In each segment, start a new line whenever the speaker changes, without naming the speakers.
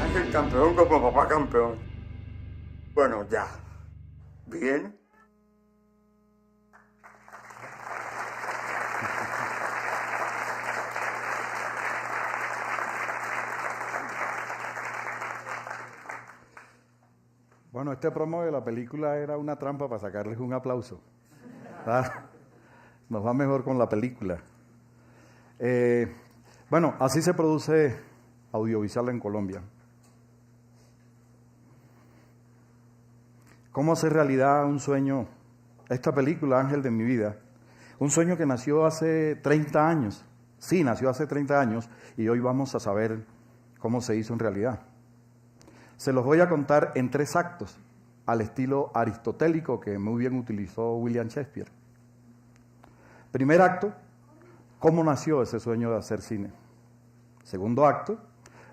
Ángel campeón como papá campeón. Bueno, ya. Bien.
Bueno, este promo de la película era una trampa para sacarles un aplauso. ¿Ah? Nos va mejor con la película. Bueno, así se produce audiovisual en Colombia. ¿Cómo hacer realidad un sueño? Esta película, Ángel de mi vida, un sueño que nació hace 30 años. Sí, nació hace 30 años y hoy vamos a saber cómo se hizo en realidad. Se los voy a contar en 3 actos, al estilo aristotélico que muy bien utilizó William Shakespeare. Primer acto, cómo nació ese sueño de hacer cine. Segundo acto,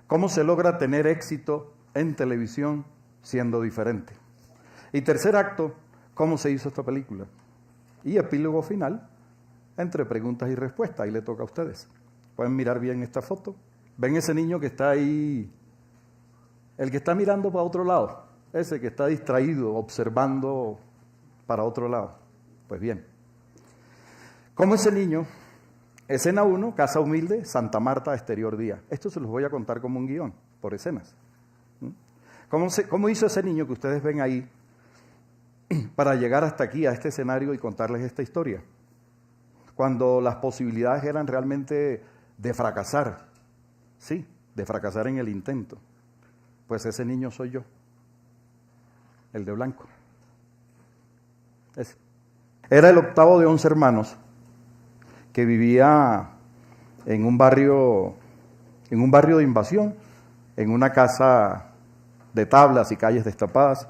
cómo se logra tener éxito en televisión siendo diferente. Y tercer acto, cómo se hizo esta película. Y epílogo final, entre preguntas y respuestas. Ahí le toca a ustedes. Pueden mirar bien esta foto. ¿Ven ese niño que está ahí? El que está mirando para otro lado. Ese que está distraído, observando para otro lado. Pues bien. Como ese niño, escena 1, casa humilde, Santa Marta, exterior día. Esto se los voy a contar como un guión, por escenas. ¿Cómo hizo ese niño que ustedes ven ahí para llegar hasta aquí, a este escenario y contarles esta historia? Cuando las posibilidades eran realmente de fracasar. Sí, de fracasar en el intento. Pues ese niño soy yo, el de blanco. Ese. Era el octavo de 11 hermanos que vivía en un barrio de invasión, en una casa de tablas y calles destapadas,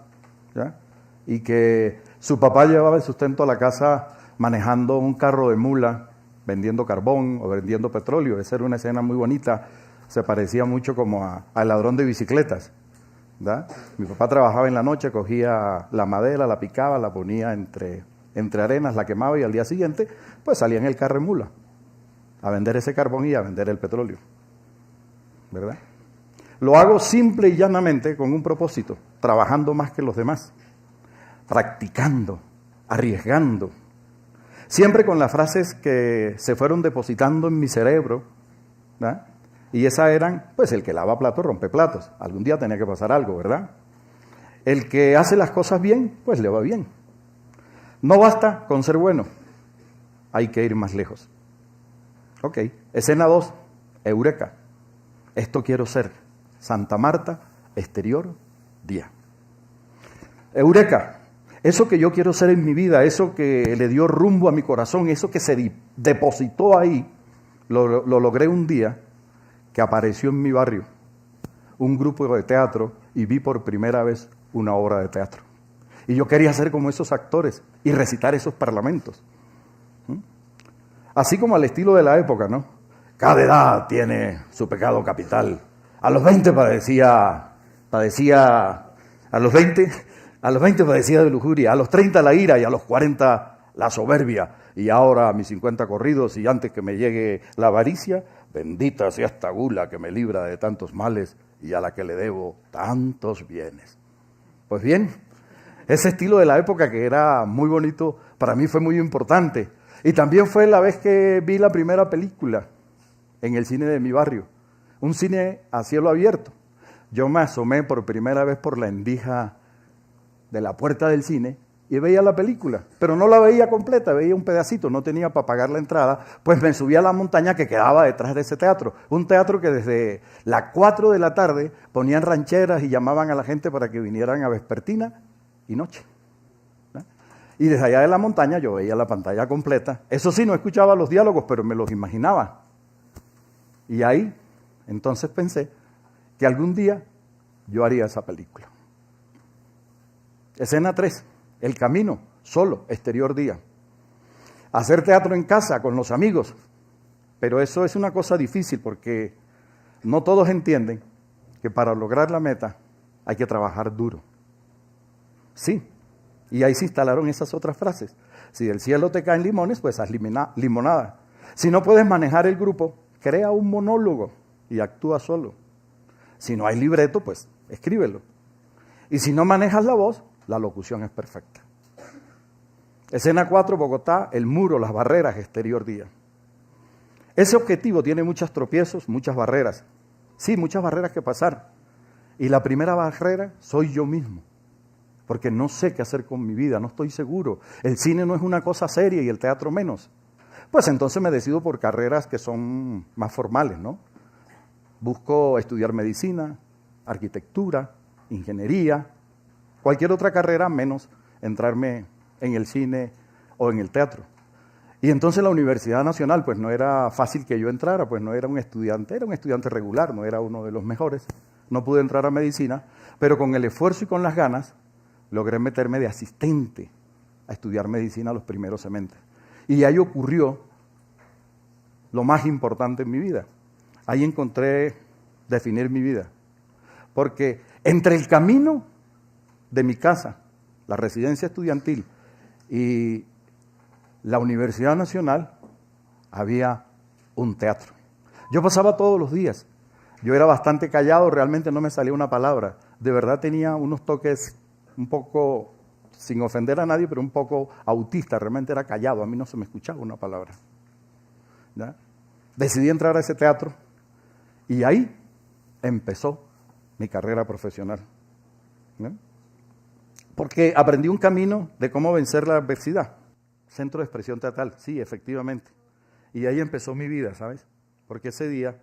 ¿ya? Y que su papá llevaba el sustento a la casa manejando un carro de mula, vendiendo carbón o vendiendo petróleo. Esa era una escena muy bonita, se parecía mucho como al ladrón de bicicletas, ¿verdad? Mi papá trabajaba en la noche, cogía la madera, la picaba, la ponía entre arenas, la quemaba y al día siguiente pues salía en el carro de mula a vender ese carbón y a vender el petróleo, ¿verdad? Lo hago simple y llanamente con un propósito, trabajando más que los demás, practicando, arriesgando, siempre con las frases que se fueron depositando en mi cerebro, ¿verdad? Y esas eran, pues el que lava platos rompe platos, algún día tenía que pasar algo, ¿verdad? El que hace las cosas bien, pues le va bien. No basta con ser bueno, hay que ir más lejos. Ok, escena 2, Eureka. Esto quiero ser, Santa Marta, exterior, día. Eureka, eso que yo quiero ser en mi vida, eso que le dio rumbo a mi corazón, eso que se depositó ahí, lo logré un día que apareció en mi barrio un grupo de teatro y vi por primera vez una obra de teatro. Y yo quería ser como esos actores y recitar esos parlamentos. Así como al estilo de la época, ¿no? Cada edad tiene su pecado capital. A los 20 padecía a los 20 padecía de lujuria, a los 30 la ira y a los 40 la soberbia. Y ahora a mis 50 corridos y antes que me llegue la avaricia, bendita sea esta gula que me libra de tantos males y a la que le debo tantos bienes. Pues bien, ese estilo de la época que era muy bonito, para mí fue muy importante. Y también fue la vez que vi la primera película en el cine de mi barrio, un cine a cielo abierto. Yo me asomé por primera vez por la endija de la puerta del cine y veía la película, pero no la veía completa, veía un pedacito, no tenía para pagar la entrada, pues me subí a la montaña que quedaba detrás de ese teatro, un teatro que desde las 4 de la tarde ponían rancheras y llamaban a la gente para que vinieran a vespertina y noche. Y desde allá de la montaña yo veía la pantalla completa. Eso sí, no escuchaba los diálogos, pero me los imaginaba. Y ahí, entonces pensé que algún día yo haría esa película. Escena 3, el camino, solo, exterior día. Hacer teatro en casa, con los amigos. Pero eso es una cosa difícil porque no todos entienden que para lograr la meta hay que trabajar duro. Sí. Y ahí se instalaron esas otras frases. Si del cielo te caen limones, pues haz limonada. Si no puedes manejar el grupo, crea un monólogo y actúa solo. Si no hay libreto, pues escríbelo. Y si no manejas la voz, la locución es perfecta. Escena 4, Bogotá, el muro, las barreras, exterior día. Ese objetivo tiene muchos tropiezos, muchas barreras. Sí, muchas barreras que pasar. Y la primera barrera soy yo mismo. Porque no sé qué hacer con mi vida, no estoy seguro. El cine no es una cosa seria y el teatro menos. Pues entonces me decido por carreras que son más formales, ¿no? Busco estudiar medicina, arquitectura, ingeniería, cualquier otra carrera menos entrarme en el cine o en el teatro. Y entonces la Universidad Nacional, pues no era fácil que yo entrara, pues no era un estudiante regular, no era uno de los mejores. No pude entrar a medicina, pero con el esfuerzo y con las ganas logré meterme de asistente a estudiar medicina los primeros semestres. Y ahí ocurrió lo más importante en mi vida. Ahí encontré definir mi vida. Porque entre el camino de mi casa, la residencia estudiantil y la Universidad Nacional, había un teatro. Yo pasaba todos los días. Yo era bastante callado, realmente no me salía una palabra. De verdad tenía unos toques un poco, sin ofender a nadie, pero un poco autista. Realmente era callado, a mí no se me escuchaba una palabra. ¿Ya? Decidí entrar a ese teatro y ahí empezó mi carrera profesional. ¿Ya? Porque aprendí un camino de cómo vencer la adversidad. Centro de expresión teatral, sí, efectivamente. Y ahí empezó mi vida, ¿sabes? Porque ese día,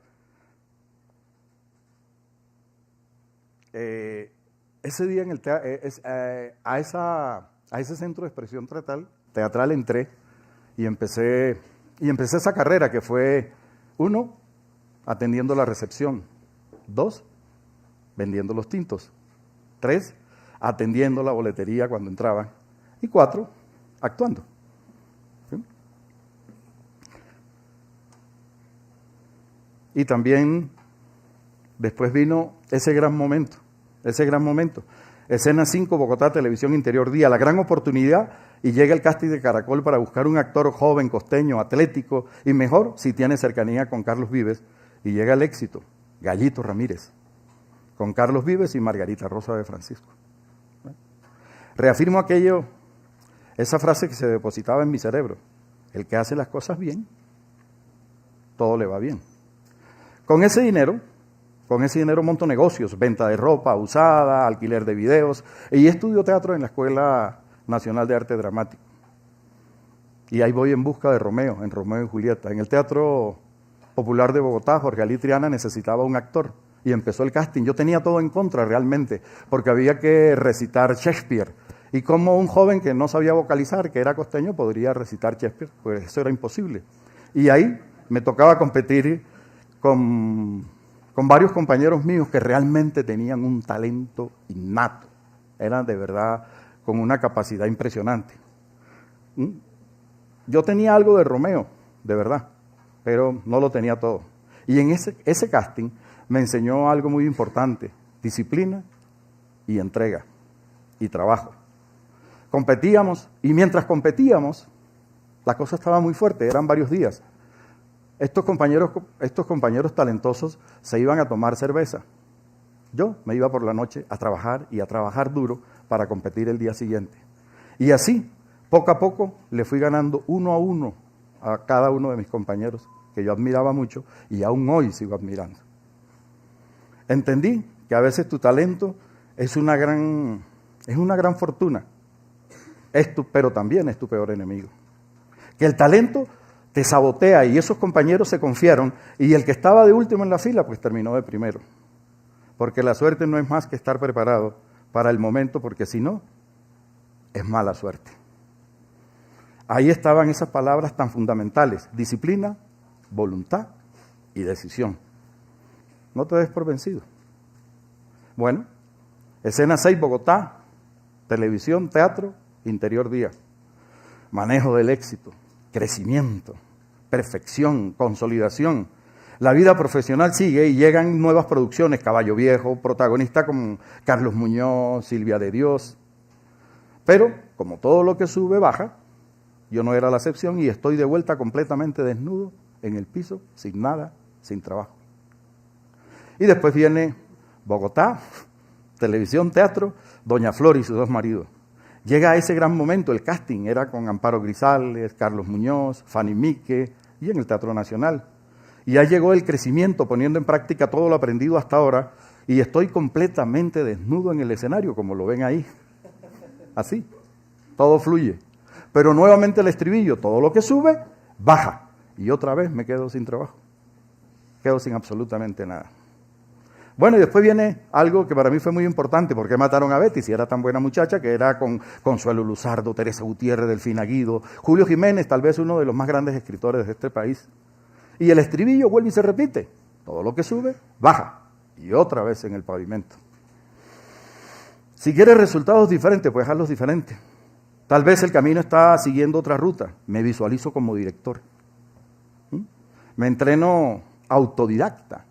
en el a ese centro de expresión teatral entré y empecé esa carrera que fue, 1, atendiendo la recepción, 2, vendiendo los tintos, 3, atendiendo la boletería cuando entraban, y 4, actuando. ¿Sí? Y también después vino ese gran momento. Escena 5, Bogotá, televisión interior día, la gran oportunidad, y llega el casting de Caracol para buscar un actor joven, costeño, atlético, y mejor si tiene cercanía con Carlos Vives, y llega el éxito, Gallito Ramírez, con Carlos Vives y Margarita Rosa de Francisco. Reafirmo esa frase que se depositaba en mi cerebro: el que hace las cosas bien, todo le va bien. Con ese dinero monto negocios, venta de ropa usada, alquiler de videos, y estudio teatro en la Escuela Nacional de Arte Dramático. Y ahí voy en busca de Romeo, en Romeo y Julieta. En el Teatro Popular de Bogotá, Jorge Ali Triana necesitaba un actor, y empezó el casting. Yo tenía todo en contra realmente, porque había que recitar Shakespeare. Y como un joven que no sabía vocalizar, que era costeño, podría recitar Shakespeare, pues eso era imposible. Y ahí me tocaba competir con varios compañeros míos que realmente tenían un talento innato. Eran de verdad con una capacidad impresionante. Yo tenía algo de Romeo, de verdad, pero no lo tenía todo. Y en ese casting me enseñó algo muy importante: disciplina y entrega y trabajo. Competíamos, y mientras competíamos, la cosa estaba muy fuerte, eran varios días. Estos compañeros talentosos se iban a tomar cerveza. Yo me iba por la noche a trabajar, y a trabajar duro para competir el día siguiente. Y así, poco a poco, le fui ganando 1 a 1 a cada uno de mis compañeros, que yo admiraba mucho y aún hoy sigo admirando. Entendí que a veces tu talento es una gran fortuna, pero también es tu peor enemigo. Que el talento te sabotea, y esos compañeros se confiaron, y el que estaba de último en la fila pues terminó de primero. Porque la suerte no es más que estar preparado para el momento, porque si no, es mala suerte. Ahí estaban esas palabras tan fundamentales: disciplina, voluntad y decisión. No te des por vencido. Bueno, escena 6, Bogotá, televisión, teatro, interior día. Manejo del éxito, crecimiento, perfección, consolidación. La vida profesional sigue y llegan nuevas producciones: Caballo Viejo, protagonista con Carlos Muñoz, Silvia de Dios. Pero, como todo lo que sube, baja, yo no era la excepción y estoy de vuelta completamente desnudo en el piso, sin nada, sin trabajo. Y después viene Bogotá, televisión, teatro, Doña Flor y sus dos maridos. Llega ese gran momento, el casting era con Amparo Grisales, Carlos Muñoz, Fanny Mique y en el Teatro Nacional. Y ya llegó el crecimiento, poniendo en práctica todo lo aprendido hasta ahora, y estoy completamente desnudo en el escenario, como lo ven ahí. Así, todo fluye. Pero nuevamente el estribillo, todo lo que sube, baja. Y otra vez me quedo sin trabajo. Quedo sin absolutamente nada. Bueno, y después viene algo que para mí fue muy importante, porque mataron a Betty, si era tan buena muchacha, que era con Consuelo Luzardo, Teresa Gutiérrez, Delfina Guido, Julio Jiménez, tal vez uno de los más grandes escritores de este país. Y el estribillo vuelve y se repite. Todo lo que sube, baja. Y otra vez en el pavimento. Si quieres resultados diferentes, pues hazlos diferentes. Tal vez el camino está siguiendo otra ruta. Me visualizo como director. Me entreno autodidacta.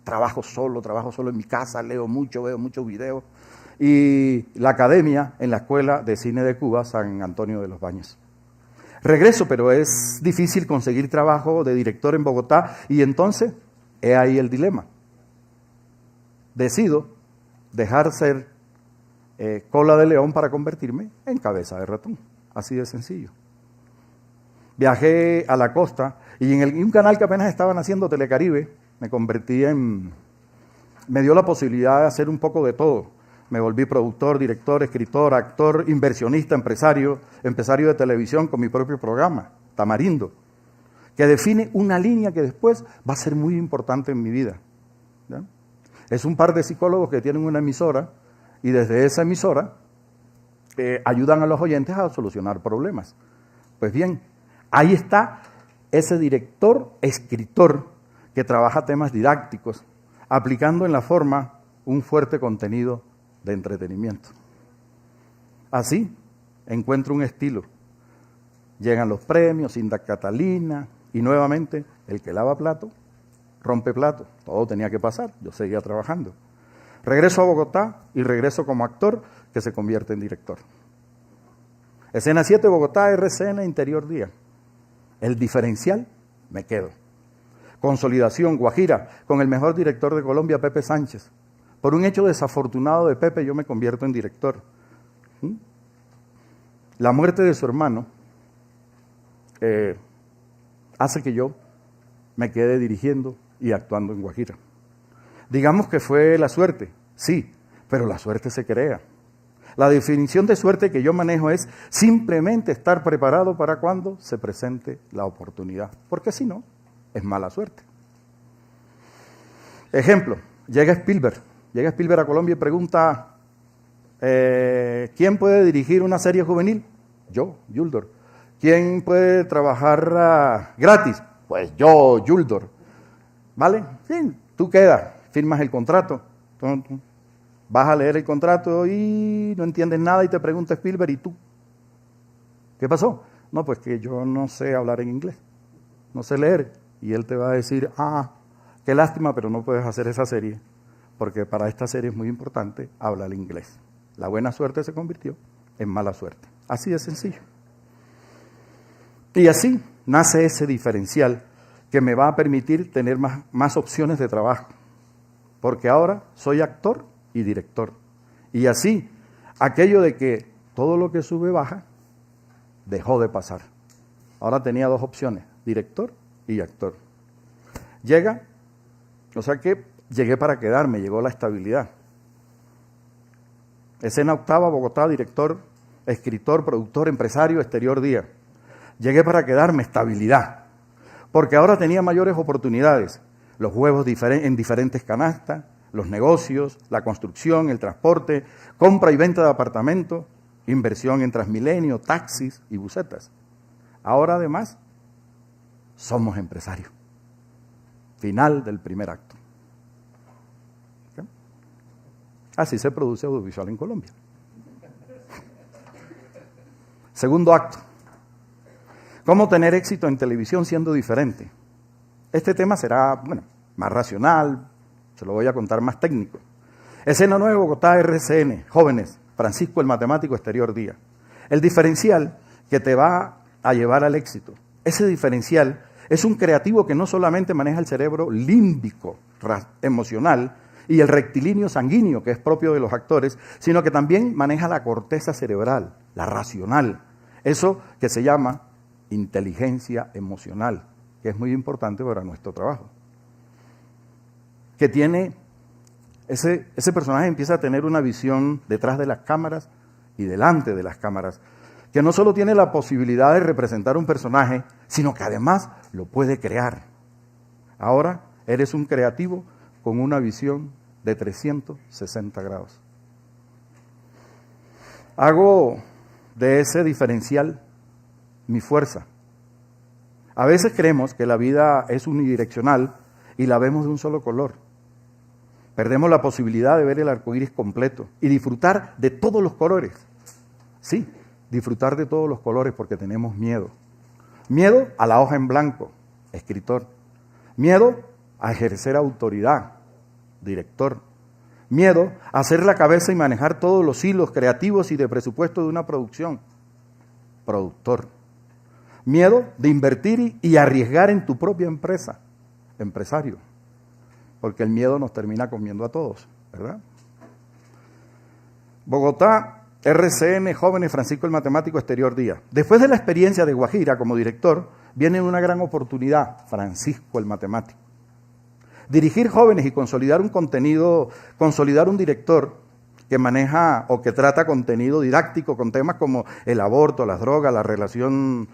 Trabajo solo en mi casa, leo mucho, veo muchos videos. Y la academia en la Escuela de Cine de Cuba, San Antonio de los Baños. Regreso, pero es difícil conseguir trabajo de director en Bogotá y entonces, he ahí el dilema. Decido dejar ser cola de león para convertirme en cabeza de ratón. Así de sencillo. Viajé a la costa y en un canal que apenas estaban haciendo, Telecaribe, me dio la posibilidad de hacer un poco de todo. Me volví productor, director, escritor, actor, inversionista, empresario de televisión con mi propio programa, Tamarindo, que define una línea que después va a ser muy importante en mi vida. ¿Ya? Es un par de psicólogos que tienen una emisora y desde esa emisora ayudan a los oyentes a solucionar problemas. Pues bien, ahí está ese director, escritor, que trabaja temas didácticos, aplicando en la forma un fuerte contenido de entretenimiento. Así encuentro un estilo. Llegan los premios, Inda Catalina, y nuevamente el que lava plato, rompe plato. Todo tenía que pasar, yo seguía trabajando. Regreso a Bogotá y regreso como actor que se convierte en director. Escena 7, Bogotá, RCN, Interior Día. El diferencial, me quedo. Consolidación, Guajira, con el mejor director de Colombia, Pepe Sánchez. Por un hecho desafortunado de Pepe, yo me convierto en director. La muerte de su hermano hace que yo me quede dirigiendo y actuando en Guajira. Digamos que fue la suerte, sí, pero la suerte se crea. La definición de suerte que yo manejo es simplemente estar preparado para cuando se presente la oportunidad, porque si no, es mala suerte. Ejemplo, llega Spielberg a Colombia y pregunta, ¿quién puede dirigir una serie juvenil? Yo, Yuldor. ¿Quién puede trabajar gratis? Pues yo, Yuldor. ¿Vale? Sí, tú quedas, firmas el contrato. Vas a leer el contrato y no entiendes nada y te pregunta Spielberg, ¿y tú? ¿Qué pasó? No, pues que yo no sé hablar en inglés, no sé leer. Y él te va a decir, qué lástima, pero no puedes hacer esa serie, porque para esta serie es muy importante hablar inglés. La buena suerte se convirtió en mala suerte. Así de sencillo. Y así nace ese diferencial que me va a permitir tener más opciones de trabajo, porque ahora soy actor y director. Y así, aquello de que todo lo que sube baja, dejó de pasar. Ahora tenía dos opciones, director y actor. Llega, o sea que llegué para quedarme, llegó la estabilidad. Escena 8, Bogotá, director, escritor, productor, empresario, Exterior Día. Llegué para quedarme, estabilidad, porque ahora tenía mayores oportunidades, los huevos en diferentes canastas, los negocios, la construcción, el transporte, compra y venta de apartamentos, inversión en Transmilenio, taxis y busetas. Ahora además, somos empresarios. Final del primer acto. ¿Okay? Así se produce audiovisual en Colombia. Segundo acto. ¿Cómo tener éxito en televisión siendo diferente? Este tema será, más racional, se lo voy a contar más técnico. Escena 9, Bogotá, RCN, jóvenes, Francisco el matemático, Exterior Día. El diferencial que te va a llevar al éxito. Ese diferencial es un creativo que no solamente maneja el cerebro límbico, emocional, y el rectilíneo sanguíneo, que es propio de los actores, sino que también maneja la corteza cerebral, la racional, eso que se llama inteligencia emocional, que es muy importante para nuestro trabajo. Que tiene, ese personaje empieza a tener una visión detrás de las cámaras y delante de las cámaras, que no solo tiene la posibilidad de representar un personaje, sino que además lo puede crear. Ahora eres un creativo con una visión de 360 grados. Hago de ese diferencial mi fuerza. A veces creemos que la vida es unidireccional y la vemos de un solo color. Perdemos la posibilidad de ver el arco iris completo y disfrutar de todos los colores. Sí, disfrutar de todos los colores porque tenemos miedo. Miedo a la hoja en blanco, escritor. Miedo a ejercer autoridad, director. Miedo a hacer la cabeza y manejar todos los hilos creativos y de presupuesto de una producción, productor. Miedo de invertir y arriesgar en tu propia empresa, empresario. Porque el miedo nos termina comiendo a todos, ¿verdad? Bogotá, RCN, Jóvenes, Francisco el Matemático, Exterior Día. Después de la experiencia de Guajira como director, viene una gran oportunidad, Francisco el Matemático. Dirigir jóvenes y consolidar un contenido, consolidar un director que maneja o que trata contenido didáctico con temas como el aborto, las drogas, la relación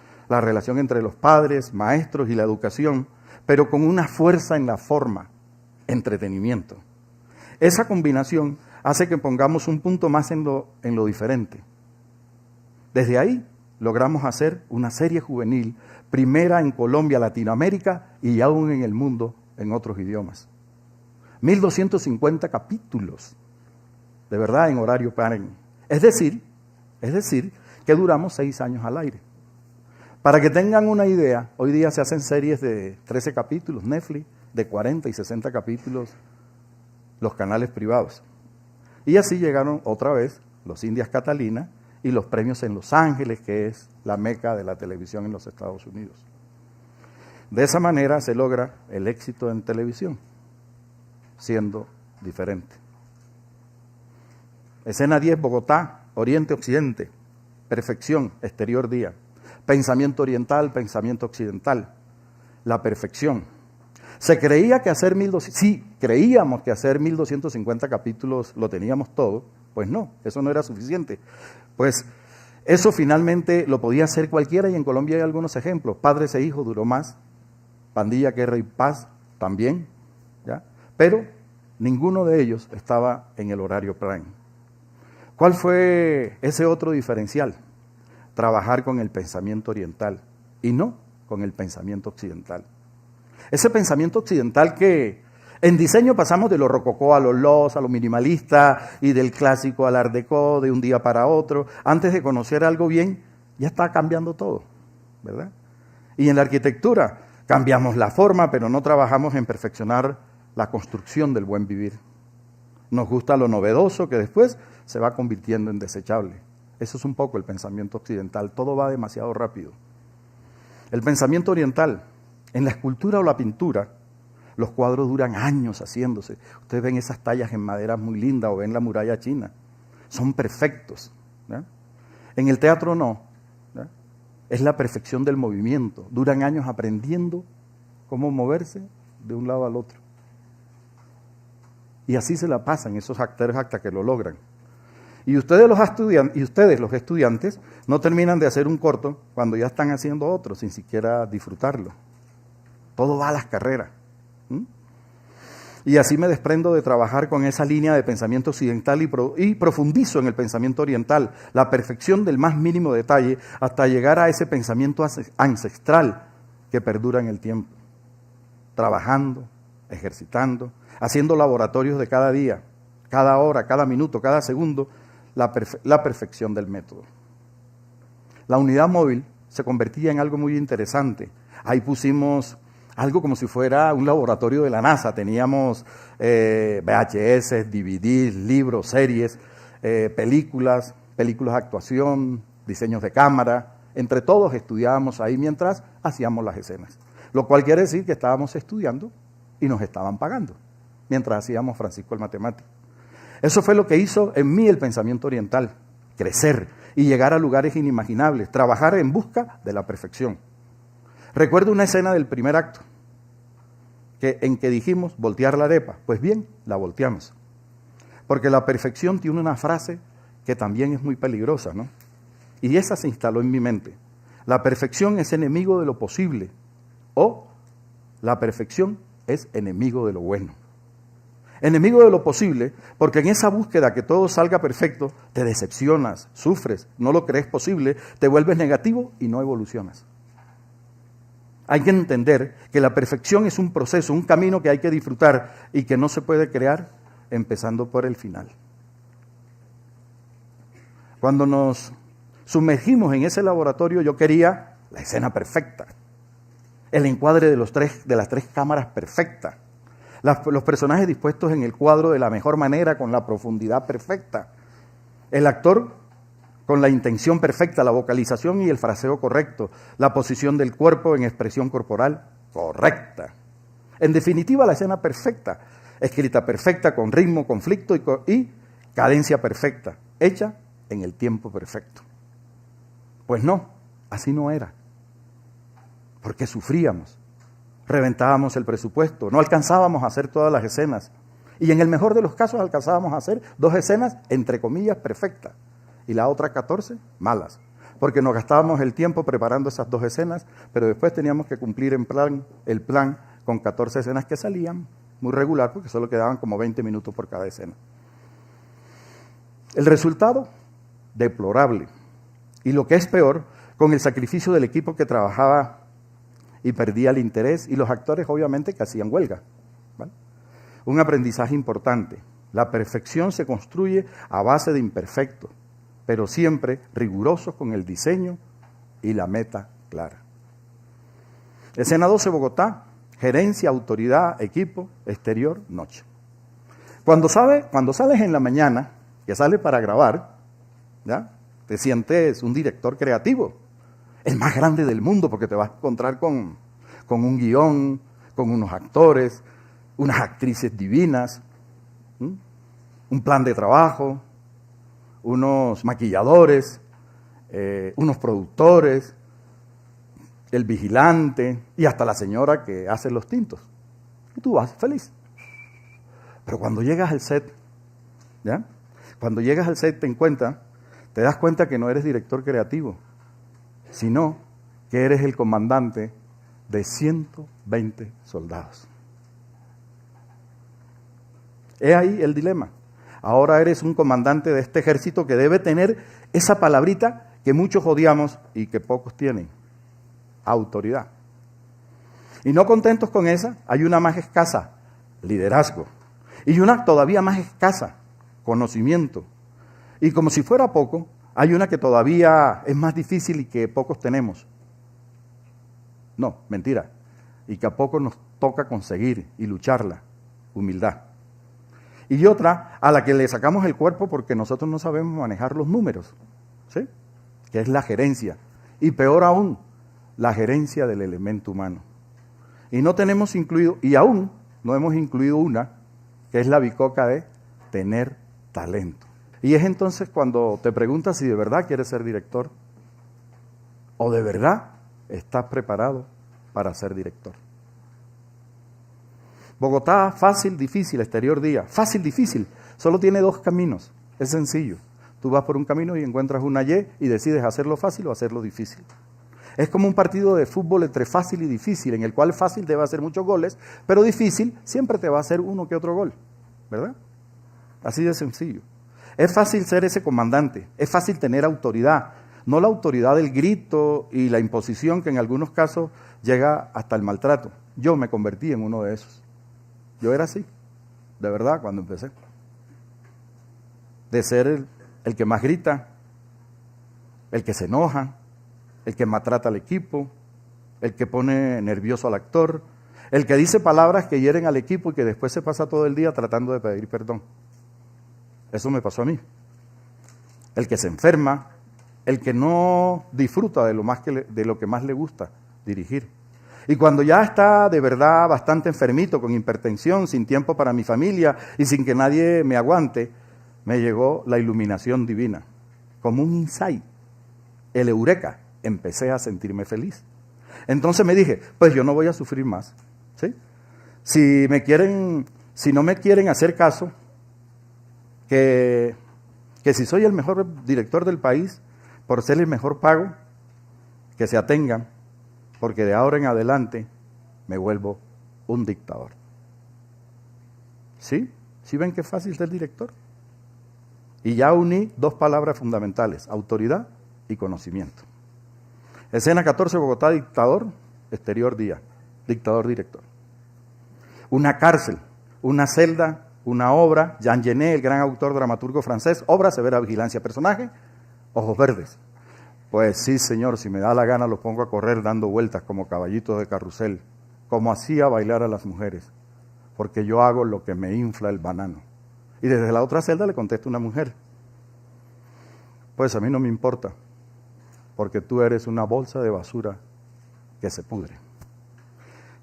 entre los padres, maestros y la educación, pero con una fuerza en la forma, entretenimiento. Esa combinación hace que pongamos un punto más en lo diferente. Desde ahí logramos hacer una serie juvenil, primera en Colombia, Latinoamérica y aún en el mundo en otros idiomas. 1250 capítulos, de verdad, en horario prime. Es decir, que duramos 6 años al aire. Para que tengan una idea, hoy día se hacen series de 13 capítulos, Netflix, de 40 y 60 capítulos, los canales privados. Y así llegaron otra vez los Indias Catalina y los premios en Los Ángeles, que es la meca de la televisión en los Estados Unidos. De esa manera se logra el éxito en televisión, siendo diferente. Escena 10, Bogotá, Oriente-Occidente, perfección, Exterior Día. Pensamiento oriental, pensamiento occidental, la perfección. Se creía que hacer creíamos que hacer 1250 capítulos lo teníamos todo, pues no, eso no era suficiente. Pues eso finalmente lo podía hacer cualquiera y en Colombia hay algunos ejemplos. Padres e Hijos duró más, Pandilla, Guerra y Paz también, ¿ya? Pero ninguno de ellos estaba en el horario prime. ¿Cuál fue ese otro diferencial? Trabajar con el pensamiento oriental y no con el pensamiento occidental. Ese pensamiento occidental que en diseño pasamos de lo rococó a lo lost, a lo minimalista y del clásico al art déco de un día para otro. Antes de conocer algo bien, ya está cambiando todo, ¿verdad? Y en la arquitectura cambiamos la forma, pero no trabajamos en perfeccionar la construcción del buen vivir. Nos gusta lo novedoso que después se va convirtiendo en desechable. Eso es un poco el pensamiento occidental, todo va demasiado rápido. El pensamiento oriental, en la escultura o la pintura, los cuadros duran años haciéndose. Ustedes ven esas tallas en madera muy lindas o ven la muralla china, son perfectos, ¿no? En el teatro no, ¿no? Es la perfección del movimiento, duran años aprendiendo cómo moverse de un lado al otro. Y así se la pasan esos actores hasta que lo logran. Y ustedes los estudiantes no terminan de hacer un corto cuando ya están haciendo otro sin siquiera disfrutarlo. Todo va a las carreras. Y así me desprendo de trabajar con esa línea de pensamiento occidental y profundizo en el pensamiento oriental, la perfección del más mínimo detalle hasta llegar a ese pensamiento ancestral que perdura en el tiempo. Trabajando, ejercitando, haciendo laboratorios de cada día, cada hora, cada minuto, cada segundo, la perfección del método. La unidad móvil se convertía en algo muy interesante. Ahí pusimos algo como si fuera un laboratorio de la NASA. Teníamos VHS, DVDs, libros, series, películas de actuación, diseños de cámara Entre todos estudiábamos ahí mientras hacíamos las escenas. Lo cual quiere decir que estábamos estudiando y nos estaban pagando mientras hacíamos Francisco el Matemático. Eso fue lo que hizo en mí el pensamiento oriental, crecer y llegar a lugares inimaginables, trabajar en busca de la perfección. Recuerdo una escena del primer acto en que dijimos voltear la arepa. Pues bien, la volteamos. Porque la perfección tiene una frase que también es muy peligrosa, ¿no? Y esa se instaló en mi mente. La perfección es enemigo de lo posible, o la perfección es enemigo de lo bueno. Enemigo de lo posible, porque en esa búsqueda que todo salga perfecto, te decepcionas, sufres, no lo crees posible, te vuelves negativo y no evolucionas. Hay que entender que la perfección es un proceso, un camino que hay que disfrutar y que no se puede crear empezando por el final. Cuando nos sumergimos en ese laboratorio, yo quería la escena perfecta, el encuadre de las tres cámaras perfecta, los personajes dispuestos en el cuadro de la mejor manera, con la profundidad perfecta, el actor con la intención perfecta, la vocalización y el fraseo correcto, la posición del cuerpo en expresión corporal correcta. En definitiva, la escena perfecta, escrita perfecta, con ritmo, conflicto y cadencia perfecta, hecha en el tiempo perfecto. Pues no, así no era, porque sufríamos, reventábamos el presupuesto, no alcanzábamos a hacer todas las escenas, y en el mejor de los casos alcanzábamos a hacer 2 escenas, entre comillas, perfectas, y la otra 14 malas, porque nos gastábamos el tiempo preparando esas 2 escenas, pero después teníamos que cumplir el plan con 14 escenas que salían muy regular, porque solo quedaban como 20 minutos por cada escena. El resultado, deplorable. Y lo que es peor, con el sacrificio del equipo que trabajaba y perdía el interés, y los actores obviamente que hacían huelga, ¿vale? Un aprendizaje importante. La perfección se construye a base de imperfectos, pero siempre rigurosos con el diseño y la meta clara. Escena 12, Bogotá, gerencia, autoridad, equipo, exterior, noche. Cuando sales en la mañana, que sales para grabar, ¿ya? Te sientes un director creativo, el más grande del mundo, porque te vas a encontrar con un guión, con unos actores, unas actrices divinas, un plan de trabajo, unos maquilladores, unos productores, el vigilante y hasta la señora que hace los tintos. Y tú vas feliz. Pero cuando llegas al set, ¿ya? Cuando llegas al set te das cuenta que no eres director creativo, sino que eres el comandante de 120 soldados. He ahí el dilema. Ahora eres un comandante de este ejército que debe tener esa palabrita que muchos odiamos y que pocos tienen: autoridad. Y no contentos con esa, hay una más escasa: liderazgo. Y una todavía más escasa: conocimiento. Y como si fuera poco, hay una que todavía es más difícil y que pocos tenemos. No, mentira. Y que a pocos nos toca conseguir y lucharla: humildad. Y otra a la que le sacamos el cuerpo porque nosotros no sabemos manejar los números, ¿sí? Que es la gerencia. Y peor aún, la gerencia del elemento humano. Y no tenemos incluido, y aún no hemos incluido una, que es la bicoca de tener talento. Y es entonces cuando te preguntas si de verdad quieres ser director o de verdad estás preparado para ser director. Bogotá, fácil, difícil, exterior día. Fácil, difícil, solo tiene 2 caminos, es sencillo. Tú vas por un camino y encuentras una Y y decides hacerlo fácil o hacerlo difícil. Es como un partido de fútbol entre fácil y difícil, en el cual fácil te va a hacer muchos goles, pero difícil siempre te va a hacer uno que otro gol, ¿verdad? Así de sencillo. Es fácil ser ese comandante, es fácil tener autoridad, no la autoridad del grito y la imposición que en algunos casos llega hasta el maltrato. Yo me convertí en uno de esos. Yo era así, de verdad, cuando empecé. De ser el que más grita, el que se enoja, el que maltrata al equipo, el que pone nervioso al actor, el que dice palabras que hieren al equipo y que después se pasa todo el día tratando de pedir perdón. Eso me pasó a mí. El que se enferma, el que no disfruta de lo que más le gusta, dirigir. Y cuando ya está de verdad bastante enfermito, con hipertensión, sin tiempo para mi familia y sin que nadie me aguante, me llegó la iluminación divina, como un insight, el eureka. Empecé a sentirme feliz. Entonces me dije, pues yo no voy a sufrir más, ¿sí? Si no me quieren hacer caso, que si soy el mejor director del país, por ser el mejor pago, que se atengan, porque de ahora en adelante me vuelvo un dictador. ¿Sí? ¿Sí ven qué fácil ser director? Y ya uní dos palabras fundamentales, autoridad y conocimiento. Escena 14, Bogotá, dictador, exterior día, dictador director. Una cárcel, una celda, una obra, Jean Genet, el gran autor dramaturgo francés, obra, severa vigilancia, personaje, ojos verdes. Pues sí, señor, si me da la gana los pongo a correr dando vueltas como caballitos de carrusel, como hacía bailar a las mujeres, porque yo hago lo que me infla el banano. Y desde la otra celda le contesta una mujer, pues a mí no me importa, porque tú eres una bolsa de basura que se pudre.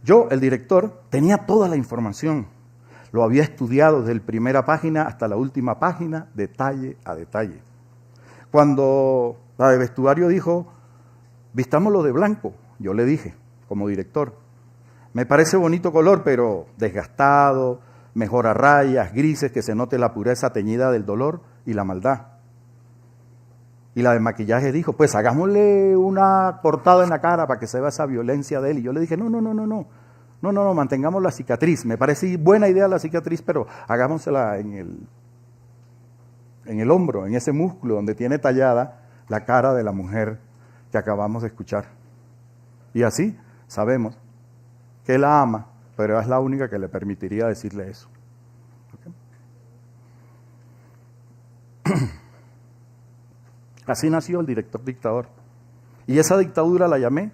Yo, el director, tenía toda la información, lo había estudiado desde la primera página hasta la última página, detalle a detalle. Cuando la de vestuario dijo, vistámoslo de blanco, yo le dije, como director, me parece bonito color, pero desgastado, mejor a rayas, grises, que se note la pureza teñida del dolor y la maldad. Y la de maquillaje dijo, pues hagámosle una cortada en la cara para que se vea esa violencia de él. Y yo le dije, no, mantengamos la cicatriz. Me parece buena idea la cicatriz, pero hagámosela en el hombro, en ese músculo donde tiene tallada la cara de la mujer que acabamos de escuchar. Y así sabemos que la ama, pero es la única que le permitiría decirle eso. ¿Okay? Así nació el director dictador. Y esa dictadura la llamé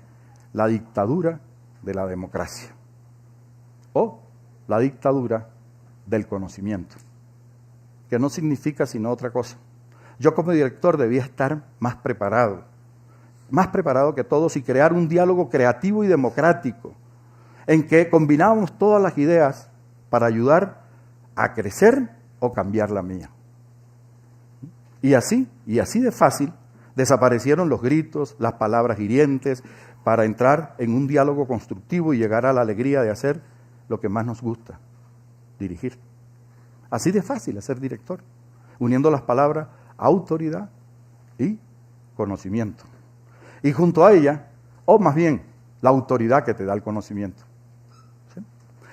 la dictadura de la democracia. O la dictadura del conocimiento. Que no significa sino otra cosa. Yo como director debía estar más preparado que todos y crear un diálogo creativo y democrático en que combinábamos todas las ideas para ayudar a crecer o cambiar la mía. Y así de fácil, desaparecieron los gritos, las palabras hirientes, para entrar en un diálogo constructivo y llegar a la alegría de hacer lo que más nos gusta, dirigir. Así de fácil es ser director, uniendo las palabras autoridad y conocimiento. Y junto a ella, o más bien, la autoridad que te da el conocimiento. ¿Sí?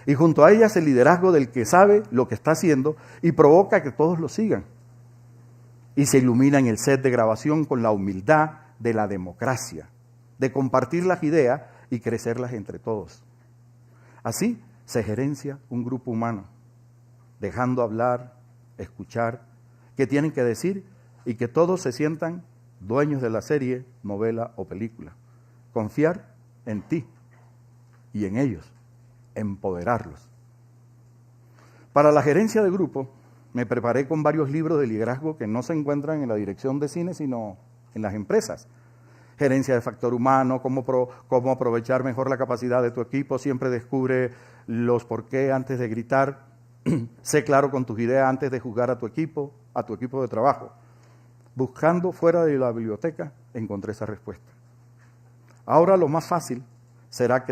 Y junto a ella es el liderazgo del que sabe lo que está haciendo y provoca que todos lo sigan. Y se ilumina en el set de grabación con la humildad de la democracia, de compartir las ideas y crecerlas entre todos. Así se gerencia un grupo humano, dejando hablar, escuchar, qué tienen que decir y que todos se sientan dueños de la serie, novela o película. Confiar en ti y en ellos, empoderarlos. Para la gerencia de grupo, me preparé con varios libros de liderazgo que no se encuentran en la dirección de cine, sino en las empresas. Gerencia de factor humano, cómo aprovechar mejor la capacidad de tu equipo, siempre descubre los por qué antes de gritar, sé claro con tus ideas antes de juzgar a tu equipo de trabajo. Buscando fuera de la biblioteca, encontré esa respuesta. Ahora lo más fácil será,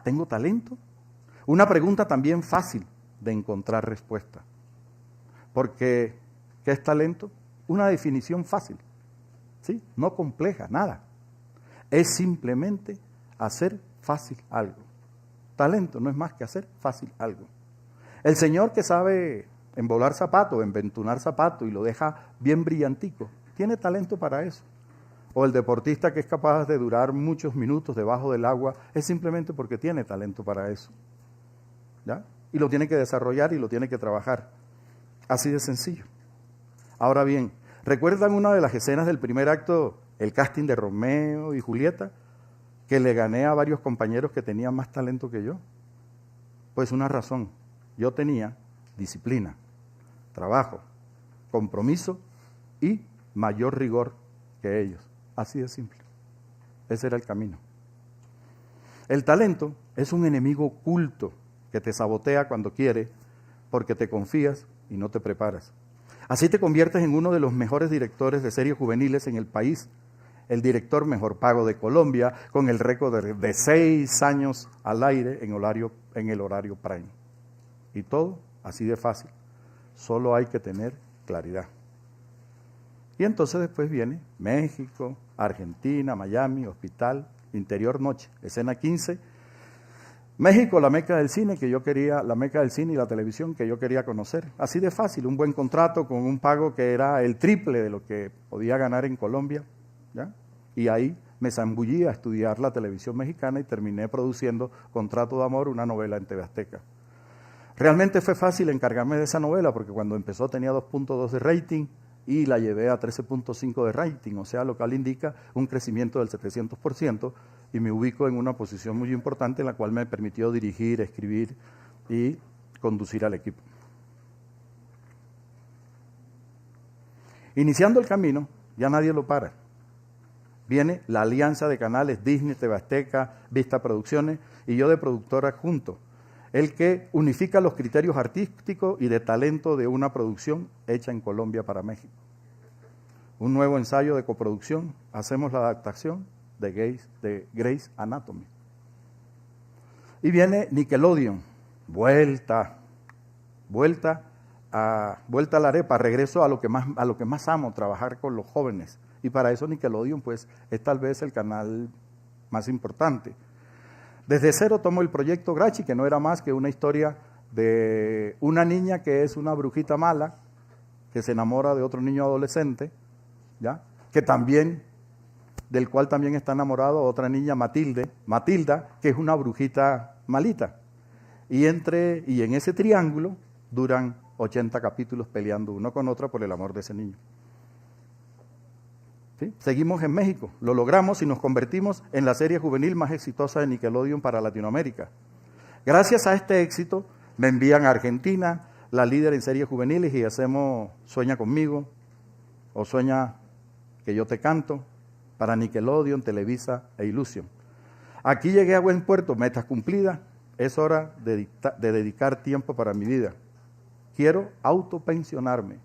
¿tengo talento? Una pregunta también fácil de encontrar respuesta. Porque, ¿qué es talento? Una definición fácil, ¿sí? No compleja, nada. Es simplemente hacer fácil algo. Talento no es más que hacer fácil algo. El señor que sabe embolar zapato, enventunar zapato y lo deja bien brillantico, tiene talento para eso. O el deportista que es capaz de durar muchos minutos debajo del agua, es simplemente porque tiene talento para eso. ¿Ya? Y lo tiene que desarrollar y lo tiene que trabajar. Así de sencillo. Ahora bien, ¿recuerdan una de las escenas del primer acto, el casting de Romeo y Julieta? Que le gané a varios compañeros que tenían más talento que yo. Pues una razón, yo tenía disciplina, trabajo, compromiso y mayor rigor que ellos. Así de simple. Ese era el camino. El talento es un enemigo oculto que te sabotea cuando quiere porque te confías y no te preparas. Así te conviertes en uno de los mejores directores de series juveniles en el país, el director mejor pago de Colombia, con el récord de 6 años al aire en el horario prime. Y todo así de fácil. Solo hay que tener claridad. Y entonces después viene México, Argentina, Miami, hospital, interior, noche, escena 15. México, la meca del cine que yo quería, la meca del cine y la televisión que yo quería conocer. Así de fácil, un buen contrato con un pago que era el triple de lo que podía ganar en Colombia, ¿ya? Y ahí me zambullí a estudiar la televisión mexicana y terminé produciendo Contrato de Amor, una novela en TV Azteca. Realmente fue fácil encargarme de esa novela porque cuando empezó tenía 2.2 de rating y la llevé a 13.5 de rating, o sea, lo cual indica un crecimiento del 700% y me ubico en una posición muy importante en la cual me permitió dirigir, escribir y conducir al equipo. Iniciando el camino, ya nadie lo para. Viene la alianza de canales Disney, TV Azteca, Vista Producciones y yo de productor adjunto, el que unifica los criterios artísticos y de talento de una producción hecha en Colombia para México. Un nuevo ensayo de coproducción, hacemos la adaptación de Grey's Anatomy. Y viene Nickelodeon, vuelta a la arepa, regreso a lo que más amo, trabajar con los jóvenes. Y para eso Nickelodeon pues es tal vez el canal más importante. Desde cero tomo el proyecto Grachi, que no era más que una historia de una niña que es una brujita mala, que se enamora de otro niño adolescente, ¿ya? Del cual también está enamorado otra niña, Matilda, que es una brujita malita. Y en ese triángulo duran 80 capítulos peleando uno con otra por el amor de ese niño. ¿Sí? Seguimos en México, lo logramos y nos convertimos en la serie juvenil más exitosa de Nickelodeon para Latinoamérica. Gracias a este éxito me envían a Argentina, la líder en series juveniles, y hacemos Sueña conmigo o Sueña que yo te canto para Nickelodeon, Televisa e Ilusión. Aquí llegué a buen puerto, metas cumplidas, es hora de dedicar tiempo para mi vida. Quiero autopensionarme,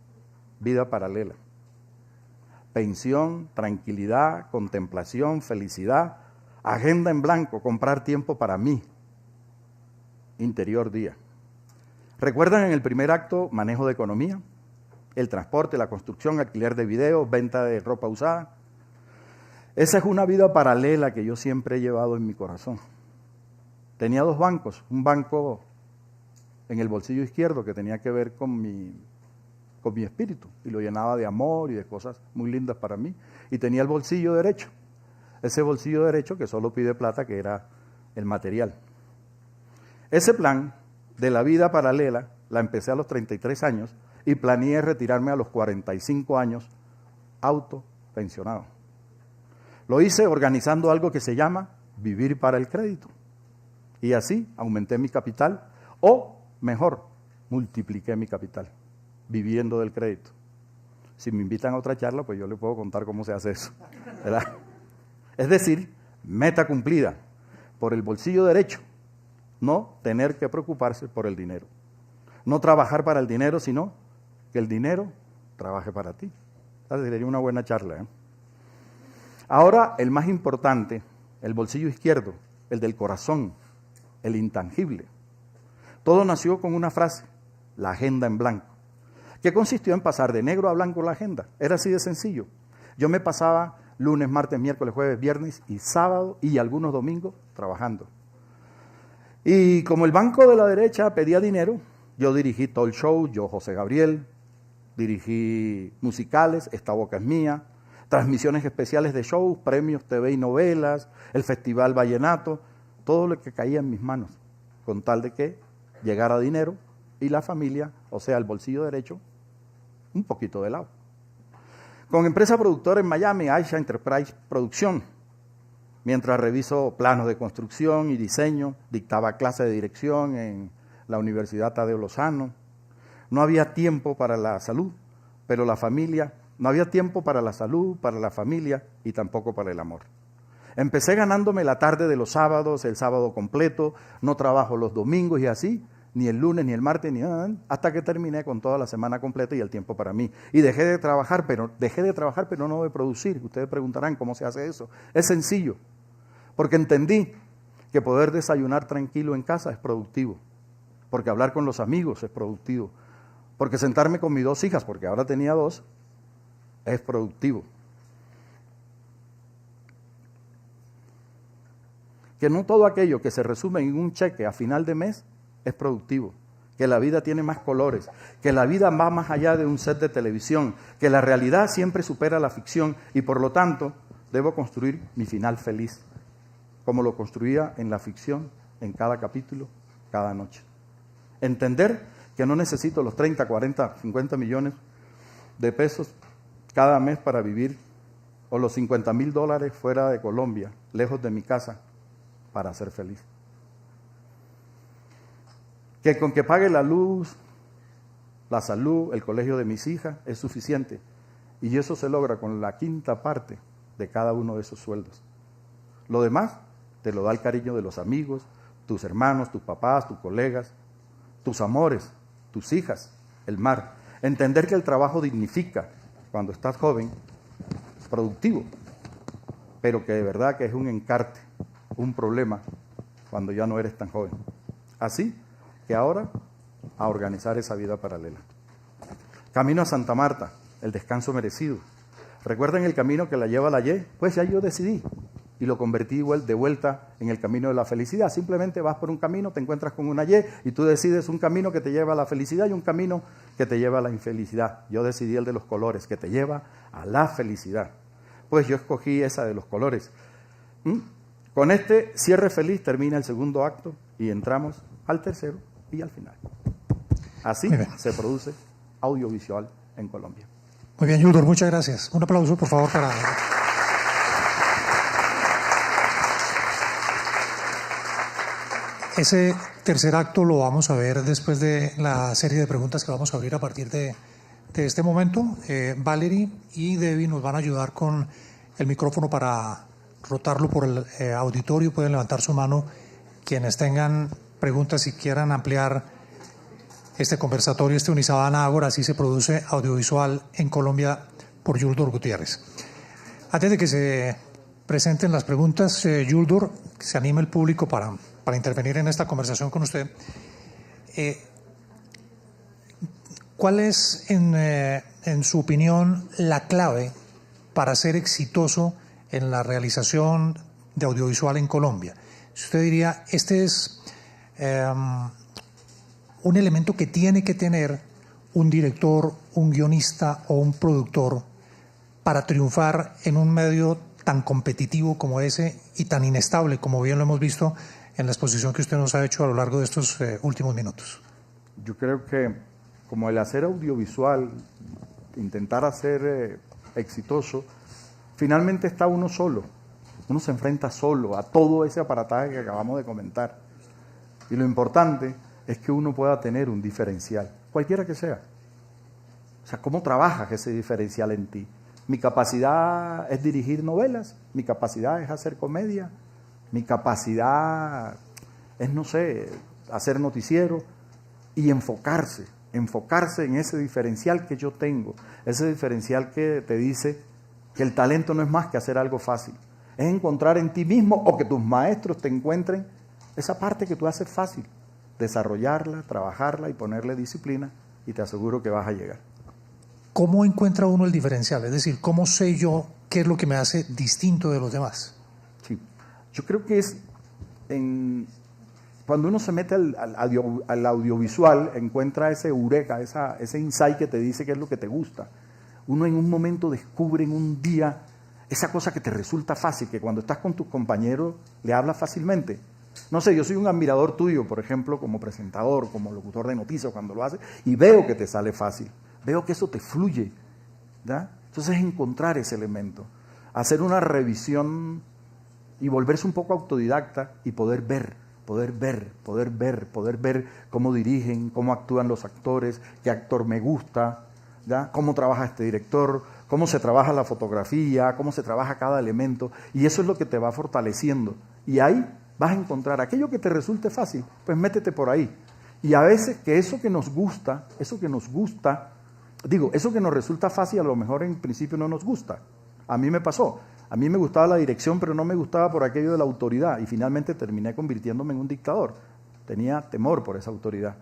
vida paralela. Pensión, tranquilidad, contemplación, felicidad, agenda en blanco, comprar tiempo para mí, interior día. ¿Recuerdan en el primer acto manejo de economía? El transporte, la construcción, alquiler de videos, venta de ropa usada. Esa es una vida paralela que yo siempre he llevado en mi corazón. Tenía 2 bancos, un banco en el bolsillo izquierdo que tenía que ver con mi espíritu y lo llenaba de amor y de cosas muy lindas para mí. Y tenía el bolsillo derecho, ese bolsillo derecho que solo pide plata, que era el material. Ese plan de la vida paralela la empecé a los 33 años y planeé retirarme a los 45 años autopensionado. Lo hice organizando algo que se llama Vivir para el Crédito. Y así aumenté mi capital, o mejor, multipliqué mi capital, viviendo del crédito. Si me invitan a otra charla, pues yo les puedo contar cómo se hace eso, ¿verdad? Es decir, meta cumplida, por el bolsillo derecho, no tener que preocuparse por el dinero. No trabajar para el dinero, sino que el dinero trabaje para ti. Esa sería una buena charla, ¿eh? Ahora, el más importante, el bolsillo izquierdo, el del corazón, el intangible. Todo nació con una frase, la agenda en blanco, que consistió en pasar de negro a blanco la agenda. Era así de sencillo. Yo me pasaba lunes, martes, miércoles, jueves, viernes y sábado y algunos domingos trabajando. Y como el banco de la derecha pedía dinero, yo dirigí talk show, yo José Gabriel, dirigí musicales, Esta Boca es Mía, transmisiones especiales de shows, premios TV y novelas, el Festival Vallenato, todo lo que caía en mis manos, con tal de que llegara dinero y la familia, o sea, el bolsillo derecho, un poquito de lado. Con empresa productora en Miami, Aisha Enterprise Producción, mientras reviso planos de construcción y diseño, dictaba clases de dirección en la Universidad Tadeo Lozano. No había tiempo para la salud, pero la familia No había tiempo para la salud, para la familia y tampoco para el amor. Empecé ganándome la tarde de los sábados, el sábado completo, no trabajo los domingos y así, ni el lunes, ni el martes, ni nada, hasta que terminé con toda la semana completa y el tiempo para mí. Y dejé de trabajar, pero no de producir. Ustedes preguntarán cómo se hace eso. Es sencillo, porque entendí que poder desayunar tranquilo en casa es productivo, porque hablar con los amigos es productivo, porque sentarme con mis 2 hijas, porque ahora tenía 2, es productivo. Que no todo aquello que se resume en un cheque a final de mes es productivo, que la vida tiene más colores, que la vida va más allá de un set de televisión, que la realidad siempre supera la ficción y por lo tanto debo construir mi final feliz, como lo construía en la ficción, en cada capítulo, cada noche. Entender que no necesito los 30, 40, 50 millones de pesos cada mes para vivir, o los $50,000 fuera de Colombia, lejos de mi casa, para ser feliz. Que con que pague la luz, la salud, el colegio de mis hijas es suficiente. Y eso se logra con la 1/5 parte de cada uno de esos sueldos. Lo demás te lo da el cariño de los amigos, tus hermanos, tus papás, tus colegas, tus amores, tus hijas, el mar. Entender que el trabajo dignifica cuando estás joven, productivo, pero que de verdad que es un encarte, un problema cuando ya no eres tan joven. Así que ahora a organizar esa vida paralela. Camino a Santa Marta, el descanso merecido. ¿Recuerdan el camino que la lleva a la Y? Pues ya yo decidí y lo convertí de vuelta en el camino de la felicidad. Simplemente vas por un camino, te encuentras con una Y y tú decides un camino que te lleva a la felicidad y un camino que te lleva a la infelicidad. Yo decidí el de los colores, que te lleva a la felicidad. Pues yo escogí esa de los colores. Con este cierre feliz termina el segundo acto y entramos al tercero y al final. Así se produce audiovisual en Colombia.
Muy bien, Yuldor, muchas gracias. Un aplauso, por favor, para... Ese tercer acto lo vamos a ver después de la serie de preguntas que vamos a abrir a partir de este momento. Valerie y Debbie nos van a ayudar con el micrófono para rotarlo por el auditorio. Pueden levantar su mano quienes tengan preguntas y quieran ampliar este conversatorio, este Unisabana Ágora. Así se produce audiovisual en Colombia por Yuldor Gutiérrez. Antes de que se presenten las preguntas, Yuldor, que se anime el público para intervenir en esta conversación con usted. ¿Cuál es, en su opinión, la clave para ser exitoso en la realización de audiovisual en Colombia? Si usted diría, este es un elemento que tiene que tener un director, un guionista o un productor para triunfar en un medio tan competitivo como ese y tan inestable como bien lo hemos visto en la exposición que usted nos ha hecho a lo largo de estos últimos minutos.
Yo creo que como el hacer audiovisual, intentar hacer exitoso, finalmente está uno solo. Uno se enfrenta solo a todo ese aparataje que acabamos de comentar. Y lo importante es que uno pueda tener un diferencial, cualquiera que sea. O sea, ¿cómo trabajas ese diferencial en ti? Mi capacidad es dirigir novelas, mi capacidad es hacer comedia, mi capacidad es, no sé, hacer noticiero y enfocarse en ese diferencial que yo tengo, ese diferencial que te dice que el talento no es más que hacer algo fácil, es encontrar en ti mismo o que tus maestros te encuentren esa parte que tú haces fácil, desarrollarla, trabajarla y ponerle disciplina y te aseguro que vas a llegar.
¿Cómo encuentra uno el diferencial? Es decir, ¿cómo sé yo qué es lo que me hace distinto de los demás?
Sí, yo creo que es cuando uno se mete al audiovisual, encuentra ese eureka, ese insight que te dice qué es lo que te gusta. Uno en un momento descubre en un día esa cosa que te resulta fácil, que cuando estás con tus compañeros le hablas fácilmente. No sé, yo soy un admirador tuyo, por ejemplo, como presentador, como locutor de noticias, cuando lo haces, y veo que te sale fácil, veo que eso te fluye, ¿verdad? Entonces encontrar ese elemento, hacer una revisión y volverse un poco autodidacta y poder ver cómo dirigen, cómo actúan los actores, qué actor me gusta, ¿ya? Cómo trabaja este director, cómo se trabaja la fotografía, cómo se trabaja cada elemento, y eso es lo que te va fortaleciendo. Y ahí vas a encontrar aquello que te resulte fácil, pues métete por ahí. Y a veces que eso que nos gusta, eso que nos resulta fácil, a lo mejor en principio no nos gusta. A mí me pasó. A mí me gustaba la dirección, pero no me gustaba por aquello de la autoridad, y finalmente terminé convirtiéndome en un dictador. Tenía temor por esa autoridad.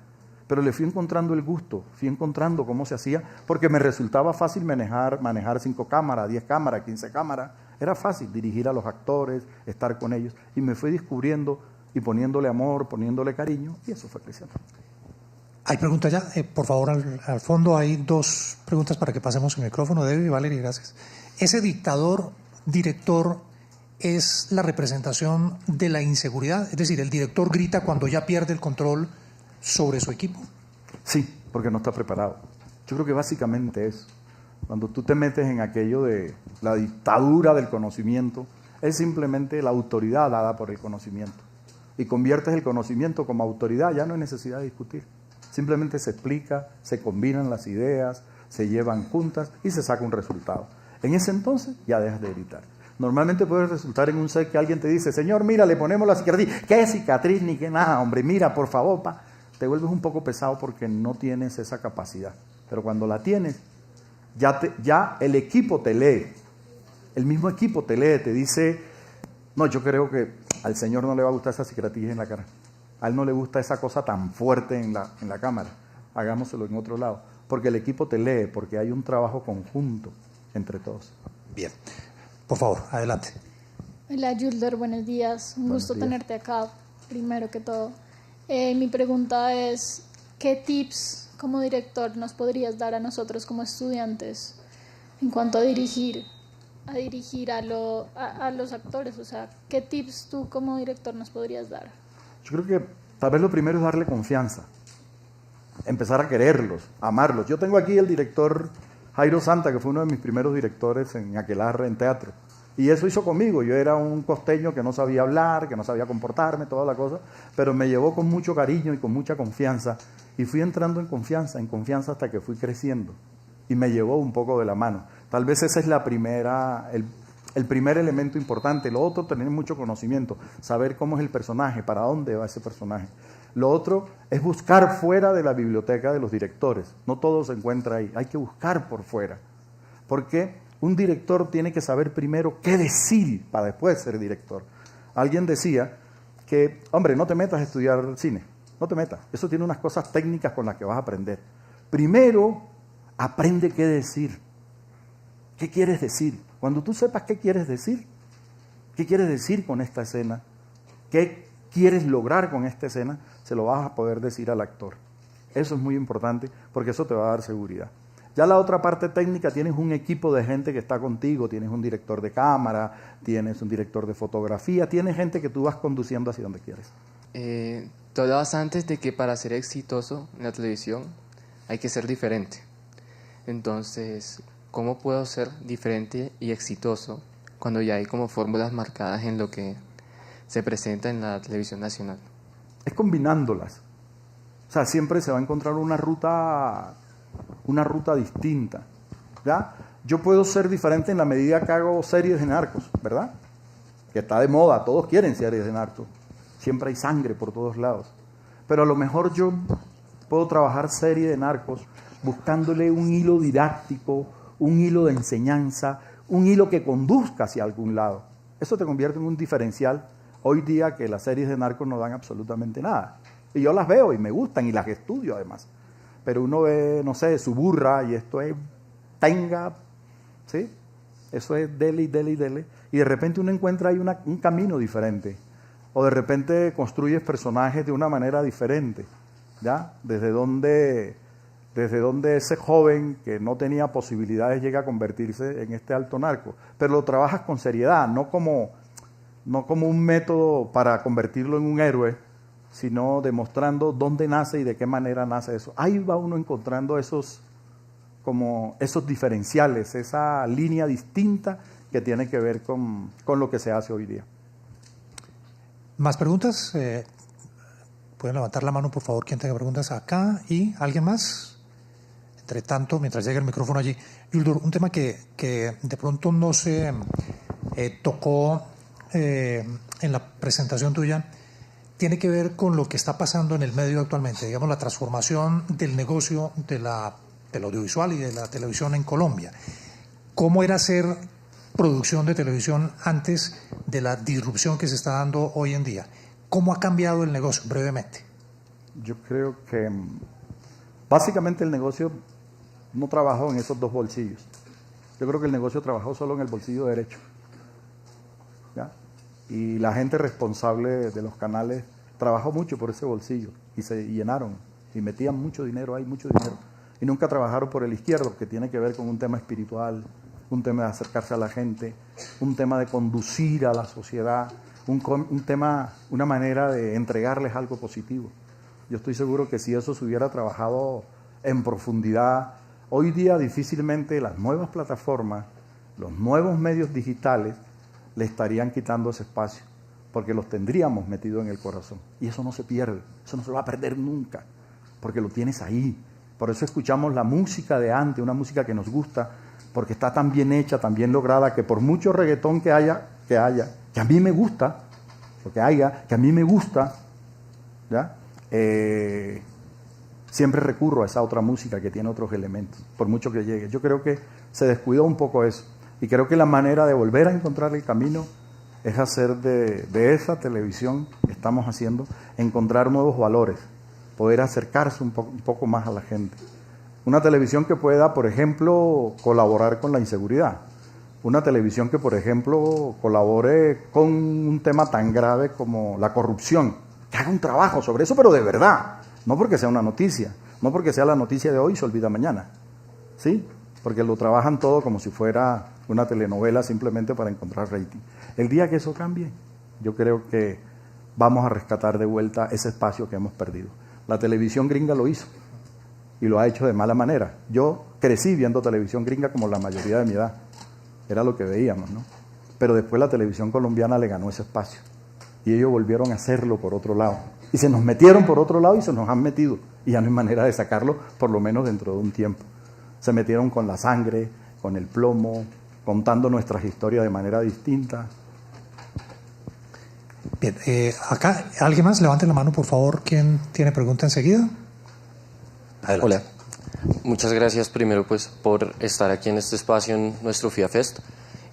Pero le fui encontrando el gusto, fui encontrando cómo se hacía, porque me resultaba fácil manejar 5 cámaras, 10 cámaras, 15 cámaras. Era fácil dirigir a los actores, estar con ellos, y me fui descubriendo y poniéndole amor, poniéndole cariño, y eso fue creciendo.
Hay preguntas ya, por favor, al fondo hay 2 preguntas para que pasemos el micrófono. Debbie y Valerie, gracias. ¿Ese dictador, director, es la representación de la inseguridad? Es decir, el director grita cuando ya pierde el control sobre su equipo.
Sí, porque no está preparado. Yo creo que básicamente es, cuando tú te metes en aquello de la dictadura del conocimiento, es simplemente la autoridad dada por el conocimiento. Y conviertes el conocimiento como autoridad, ya no hay necesidad de discutir. Simplemente se explica, se combinan las ideas, se llevan juntas y se saca un resultado. En ese entonces ya dejas de gritar. Normalmente puede resultar en un set que alguien te dice, señor, mira, le ponemos la cicatriz. ¿Qué cicatriz ni qué nada, hombre? Mira, por favor, te vuelves un poco pesado porque no tienes esa capacidad. Pero cuando la tienes, ya el equipo te lee. El mismo equipo te lee, te dice, no, yo creo que al señor no le va a gustar esa cicatriz en la cara. A él no le gusta esa cosa tan fuerte en la cámara. Hagámoselo en otro lado. Porque el equipo te lee, porque hay un trabajo conjunto entre todos.
Bien. Por favor, adelante.
Hola, Yulder, buenos días. Un gusto tenerte acá, primero que todo. Mi pregunta es, ¿qué tips como director nos podrías dar a nosotros como estudiantes en cuanto a dirigir a los actores? O sea, ¿qué tips tú como director nos podrías dar?
Yo creo que tal vez lo primero es darle confianza, empezar a quererlos, amarlos. Yo tengo aquí el director Jairo Santa, que fue uno de mis primeros directores en Aquelarre, en teatro. Y eso hizo conmigo. Yo era un costeño que no sabía hablar, que no sabía comportarme, toda la cosa, pero me llevó con mucho cariño y con mucha confianza. Y fui entrando en confianza hasta que fui creciendo. Y me llevó un poco de la mano. Tal vez ese es el primer elemento importante. Lo otro, tener mucho conocimiento, saber cómo es el personaje, para dónde va ese personaje. Lo otro es buscar fuera de la biblioteca de los directores. No todo se encuentra ahí, hay que buscar por fuera. Porque un director tiene que saber primero qué decir para después ser director. Alguien decía que, hombre, no te metas a estudiar cine, no te metas. Eso tiene unas cosas técnicas con las que vas a aprender. Primero, aprende qué decir. ¿Qué quieres decir? Cuando tú sepas qué quieres decir con esta escena, qué quieres lograr con esta escena, se lo vas a poder decir al actor. Eso es muy importante porque eso te va a dar seguridad. Ya la otra parte técnica, tienes un equipo de gente que está contigo, tienes un director de cámara, tienes un director de fotografía, tienes gente que tú vas conduciendo hacia donde quieres.
Tú hablabas antes de que para ser exitoso en la televisión hay que ser diferente. Entonces, ¿cómo puedo ser diferente y exitoso cuando ya hay como fórmulas marcadas en lo que se presenta en la televisión nacional?
Es combinándolas. O sea, siempre se va a encontrar una ruta distinta, ¿ya? Yo puedo ser diferente en la medida que hago series de narcos, ¿verdad? Que está de moda, todos quieren series de narcos. Siempre hay sangre por todos lados. Pero a lo mejor yo puedo trabajar serie de narcos buscándole un hilo didáctico, un hilo de enseñanza, un hilo que conduzca hacia algún lado. Eso te convierte en un diferencial. Hoy día que las series de narcos no dan absolutamente nada. Y yo las veo y me gustan y las estudio además. Pero uno ve, no sé, Suburra y esto es tenga, ¿sí? Eso es dele y dele y dele. Y de repente uno encuentra ahí un camino diferente. O de repente construyes personajes de una manera diferente, ¿ya? Desde donde ese joven que no tenía posibilidades llega a convertirse en este alto narco. Pero lo trabajas con seriedad, no como un método para convertirlo en un héroe, sino demostrando dónde nace y de qué manera nace eso. Ahí va uno encontrando esos diferenciales, esa línea distinta que tiene que ver con lo que se hace hoy día.
¿Más preguntas? Pueden levantar la mano, por favor, quien tenga preguntas acá. ¿Y alguien más? entre tanto, mientras llega el micrófono allí, Yuldur, un tema que de pronto no se tocó en la presentación tuya, tiene que ver con lo que está pasando en el medio actualmente, digamos, la transformación del negocio del audiovisual y de la televisión en Colombia. ¿Cómo era hacer producción de televisión antes de la disrupción que se está dando hoy en día? ¿Cómo ha cambiado el negocio, brevemente?
Yo creo que básicamente el negocio no trabajó en esos dos bolsillos. Yo creo que el negocio trabajó solo en el bolsillo derecho, ¿ya? Y la gente responsable de los canales trabajó mucho por ese bolsillo y se llenaron y metían mucho dinero ahí, mucho dinero. Y nunca trabajaron por el izquierdo, que tiene que ver con un tema espiritual, un tema de acercarse a la gente, un tema de conducir a la sociedad, un tema, una manera de entregarles algo positivo. Yo estoy seguro que si eso se hubiera trabajado en profundidad, hoy día difícilmente las nuevas plataformas, los nuevos medios digitales, le estarían quitando ese espacio, porque los tendríamos metido en el corazón. Y eso no se pierde, eso no se va a perder nunca, porque lo tienes ahí. Por eso escuchamos la música de antes, una música que nos gusta, porque está tan bien hecha, tan bien lograda, que por mucho reggaetón que haya, que a mí me gusta, que a mí me gusta, ¿ya? Siempre recurro a esa otra música que tiene otros elementos, por mucho que llegue. Yo creo que se descuidó un poco eso, y creo que la manera de volver a encontrar el camino es hacer de esa televisión que estamos haciendo, encontrar nuevos valores, poder acercarse un poco más a la gente. Una televisión que pueda, por ejemplo, colaborar con la inseguridad. Una televisión que, por ejemplo, colabore con un tema tan grave como la corrupción. Que haga un trabajo sobre eso, pero de verdad. No porque sea una noticia. No porque sea la noticia de hoy y se olvida mañana. ¿Sí? Porque lo trabajan todo como si fuera una telenovela simplemente para encontrar rating. El día que eso cambie, yo creo que vamos a rescatar de vuelta ese espacio que hemos perdido. La televisión gringa lo hizo. Y lo ha hecho de mala manera. Yo crecí viendo televisión gringa como la mayoría de mi edad. Era lo que veíamos, ¿no? Pero después la televisión colombiana le ganó ese espacio. Y ellos volvieron a hacerlo por otro lado. Y se nos metieron por otro lado y se nos han metido. Y ya no hay manera de sacarlo, por lo menos dentro de un tiempo. Se metieron con la sangre, con el plomo, contando nuestras historias de manera distinta.
Bien, acá, ¿alguien más? Levante la mano, por favor. ¿Quién tiene pregunta enseguida?
Adelante. Hola, muchas gracias primero pues por estar aquí en este espacio en nuestro FIA Fest.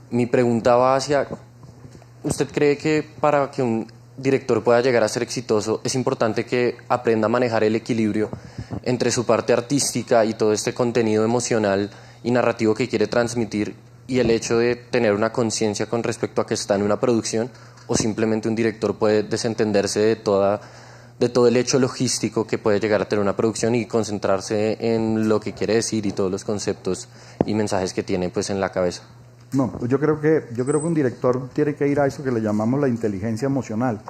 Mi pregunta va hacia, ¿usted cree que para que un director pueda llegar a ser exitoso es importante que aprenda a manejar el equilibrio entre su parte artística y todo este contenido emocional y narrativo que quiere transmitir y el hecho de tener una conciencia con respecto a que está en una producción, o simplemente un director puede desentenderse de todo el hecho logístico que puede llegar a tener una producción y concentrarse en lo que quiere decir y todos los conceptos y mensajes que tiene pues en la cabeza?
No, yo creo que un director tiene que ir a eso que le llamamos la inteligencia emocional.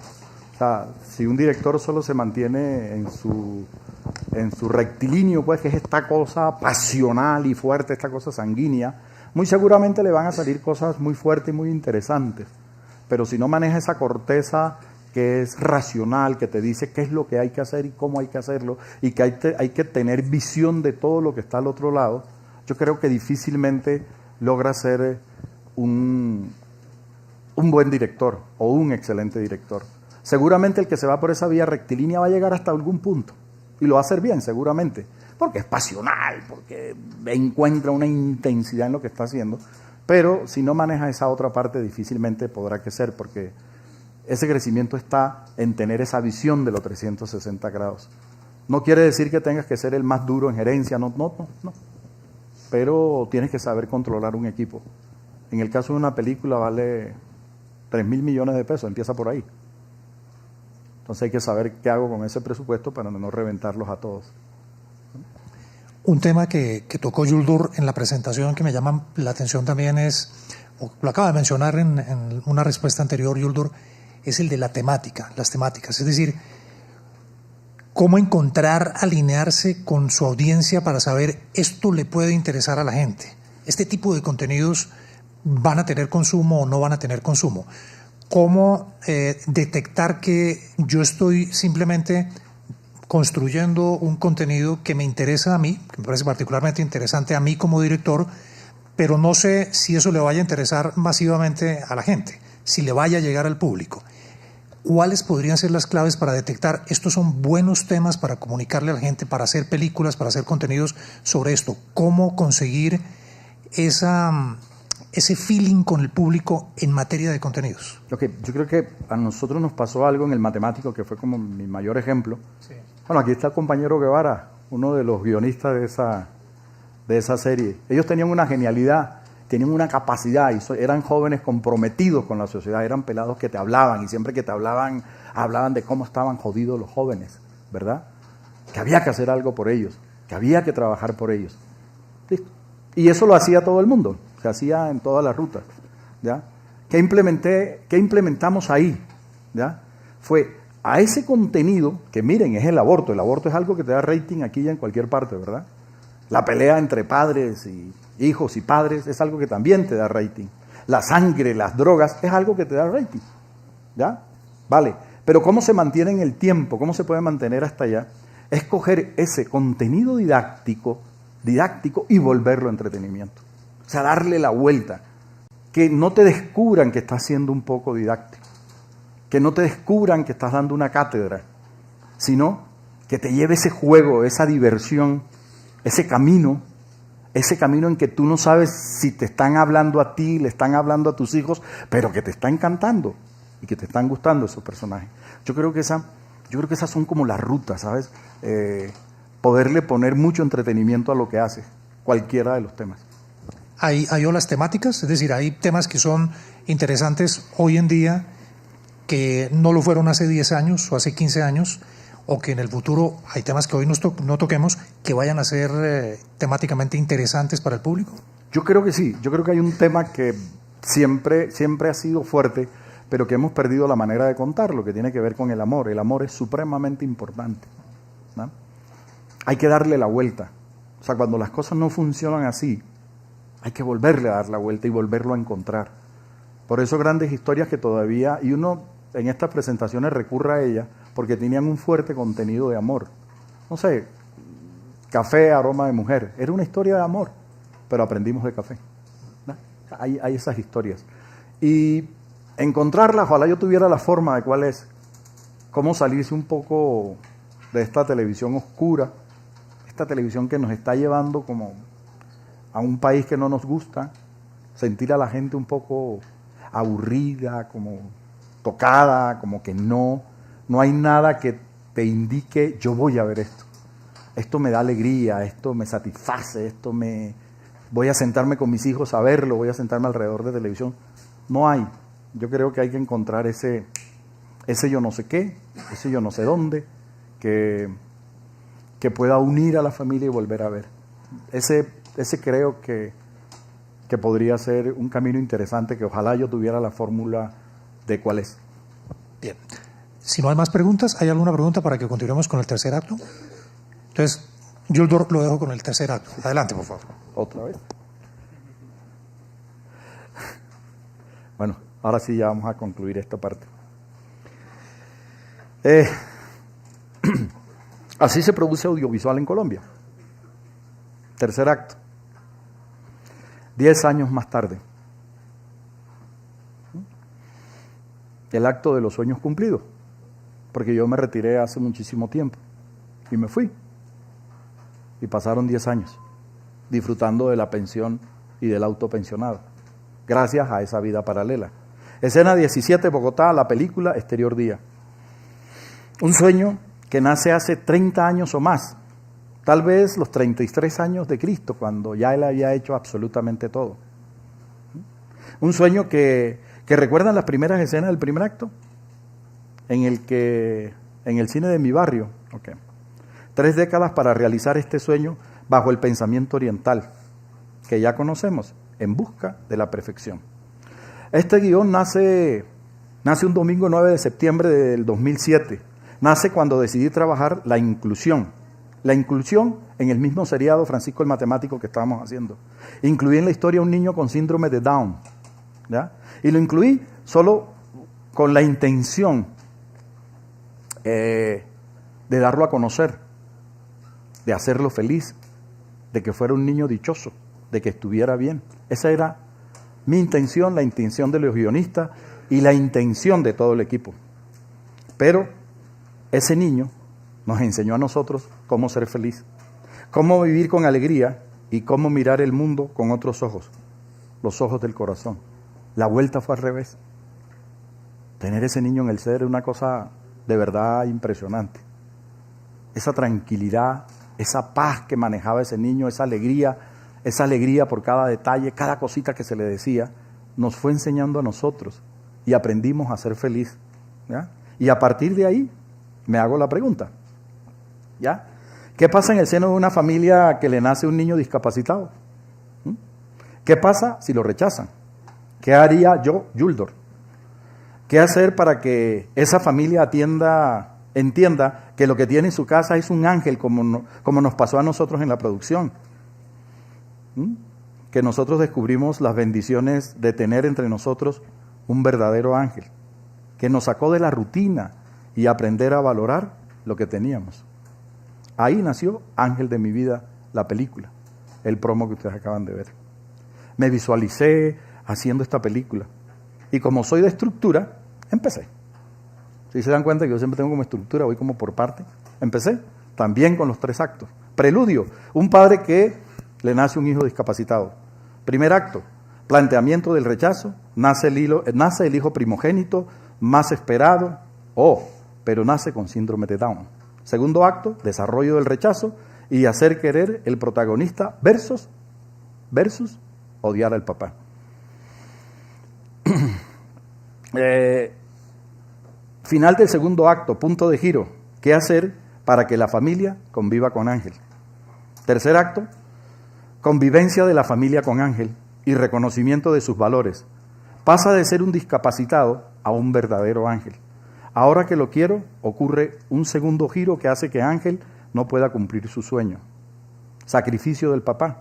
O sea, si un director solo se mantiene en su rectilíneo, pues que es esta cosa pasional y fuerte, esta cosa sanguínea, muy seguramente le van a salir cosas muy fuertes y muy interesantes. Pero si no maneja esa corteza que es racional, que te dice qué es lo que hay que hacer y cómo hay que hacerlo, y que hay que tener visión de todo lo que está al otro lado, yo creo que difícilmente logra ser un buen director o un excelente director. Seguramente el que se va por esa vía rectilínea va a llegar hasta algún punto, y lo va a hacer bien seguramente, porque es pasional, porque encuentra una intensidad en lo que está haciendo, pero si no maneja esa otra parte difícilmente podrá crecer, porque ese crecimiento está en tener esa visión de los 360 grados. No quiere decir que tengas que ser el más duro en gerencia, no. Pero tienes que saber controlar un equipo. En el caso de una película vale 3.000 millones de pesos, empieza por ahí. Entonces hay que saber qué hago con ese presupuesto para no reventarlos a todos.
Un tema que tocó Yuldur en la presentación que me llama la atención también es, o lo acaba de mencionar en una respuesta anterior, Yuldur, es el de las temáticas, es decir, cómo encontrar, alinearse con su audiencia para saber esto le puede interesar a la gente. Este tipo de contenidos van a tener consumo o no van a tener consumo. Cómo detectar que yo estoy simplemente construyendo un contenido que me interesa a mí, que me parece particularmente interesante a mí como director, pero no sé si eso le vaya a interesar masivamente a la gente, si le vaya a llegar al público. ¿Cuáles podrían ser las claves para detectar estos son buenos temas para comunicarle a la gente, para hacer películas, para hacer contenidos sobre esto? ¿Cómo conseguir ese feeling con el público en materia de contenidos?
Okay, yo creo que a nosotros nos pasó algo en El Matemático, que fue como mi mayor ejemplo.
Sí.
Bueno, aquí está el compañero Guevara, uno de los guionistas de esa serie. Ellos tenían una genialidad, tenían una capacidad, y eran jóvenes comprometidos con la sociedad, eran pelados que te hablaban, y siempre que te hablaban de cómo estaban jodidos los jóvenes, ¿verdad? Que había que hacer algo por ellos, que había que trabajar por ellos. ¿Listo? Y eso lo hacía todo el mundo, se hacía en todas las rutas, ¿ya? ¿Qué implementamos ahí? ¿Ya? Fue a ese contenido, que miren, es el aborto es algo que te da rating aquí y en cualquier parte, ¿verdad? La pelea entre padres y hijos y padres es algo que también te da rating. La sangre, las drogas, es algo que te da rating, ¿ya? Vale, pero ¿cómo se mantiene en el tiempo? ¿Cómo se puede mantener hasta allá? Es coger ese contenido didáctico y volverlo a entretenimiento. O sea, darle la vuelta. Que no te descubran que estás siendo un poco didáctico. Que no te descubran que estás dando una cátedra. Sino que te lleve ese juego, esa diversión, ese camino en que tú no sabes si te están hablando a ti, le están hablando a tus hijos, pero que te está encantando y que te están gustando esos personajes. Yo creo que esas son como las rutas, ¿sabes? Poderle poner mucho entretenimiento a lo que haces, cualquiera de los temas.
¿Hay olas temáticas? Es decir, hay temas que son interesantes hoy en día que no lo fueron hace 10 años o hace 15 años, o que en el futuro hay temas que hoy no toquemos que vayan a ser temáticamente interesantes para el público.
Yo creo que sí, yo creo que hay un tema que siempre ha sido fuerte, pero que hemos perdido la manera de contarlo, que tiene que ver con el amor. El amor es supremamente importante, ¿no? Hay que darle la vuelta. O sea, cuando las cosas no funcionan así, hay que volverle a dar la vuelta y volverlo a encontrar. Por eso grandes historias que todavía, y uno en estas presentaciones recurre a ellas, porque tenían un fuerte contenido de amor. No sé, Café, aroma de mujer. Era una historia de amor, pero aprendimos de café, ¿no? Hay esas historias. Y encontrarlas, ojalá yo tuviera la forma de cuál es, cómo salirse un poco de esta televisión oscura, esta televisión que nos está llevando como a un país que no nos gusta, sentir a la gente un poco aburrida, como tocada, como que no hay nada que te indique yo voy a ver esto me da alegría, esto me satisface, voy a sentarme con mis hijos a verlo, voy a sentarme alrededor de televisión. No hay. Yo creo que hay que encontrar ese yo no sé qué, ese yo no sé dónde, que pueda unir a la familia y volver a ver. Ese creo que podría ser un camino interesante, que ojalá yo tuviera la fórmula de cuál es.
Bien. Si no hay más preguntas, ¿hay alguna pregunta para que continuemos con el tercer acto? Entonces, yo lo dejo con el tercer acto. Adelante, por favor.
¿Otra vez? Bueno, ahora sí ya vamos a concluir esta parte. Así se produce audiovisual en Colombia. Tercer acto. 10 años más tarde. El acto de los sueños cumplidos. Porque yo me retiré hace muchísimo tiempo y me fui. Y pasaron 10 años disfrutando de la pensión y del autopensionado, gracias a esa vida paralela. Escena 17, Bogotá, la película Exterior Día. Un sueño que nace hace 30 años o más, tal vez los 33 años de Cristo, cuando ya Él había hecho absolutamente todo. Un sueño que recuerdan las primeras escenas del primer acto, en el cine de mi barrio. Okay. 3 décadas para realizar este sueño bajo el pensamiento oriental, que ya conocemos, en busca de la perfección. Este guión nace un domingo 9 de septiembre del 2007. Nace cuando decidí trabajar la inclusión en el mismo seriado Francisco el Matemático que estábamos haciendo. Incluí en la historia a un niño con síndrome de Down, ¿ya? Y lo incluí solo con la intención de darlo a conocer, de hacerlo feliz, de que fuera un niño dichoso, de que estuviera bien. Esa era mi intención, la intención de los guionistas y la intención de todo el equipo. Pero ese niño nos enseñó a nosotros cómo ser feliz, cómo vivir con alegría y cómo mirar el mundo con otros ojos, los ojos del corazón. La vuelta fue al revés. Tener ese niño en el ser es una cosa de verdad impresionante. Esa tranquilidad, esa paz que manejaba ese niño, esa alegría por cada detalle, cada cosita que se le decía, nos fue enseñando a nosotros y aprendimos a ser feliz, ¿ya? Y a partir de ahí me hago la pregunta, ¿ya? ¿Qué pasa en el seno de una familia que le nace un niño discapacitado? ¿Qué pasa si lo rechazan? ¿Qué haría yo, Yuldor? ¿Qué hacer para que esa familia entienda que lo que tiene en su casa es un ángel, como nos pasó a nosotros en la producción? Que nosotros descubrimos las bendiciones de tener entre nosotros un verdadero ángel, que nos sacó de la rutina y aprender a valorar lo que teníamos. Ahí nació Ángel de mi vida, la película, el promo que ustedes acaban de ver. Me visualicé haciendo esta película y como soy de estructura, empecé. Si se dan cuenta que yo siempre tengo como estructura, voy como por parte. Empecé también con los 3 actos. Preludio, un padre que le nace un hijo discapacitado. Primer acto, planteamiento del rechazo, nace el hijo primogénito, más esperado, pero nace con síndrome de Down. Segundo acto, desarrollo del rechazo y hacer querer el protagonista versus odiar al papá. Final del segundo acto, punto de giro. ¿Qué hacer para que la familia conviva con Ángel? Tercer acto, convivencia de la familia con Ángel y reconocimiento de sus valores. Pasa de ser un discapacitado a un verdadero ángel. Ahora que lo quiero, ocurre un segundo giro que hace que Ángel no pueda cumplir su sueño. Sacrificio del papá.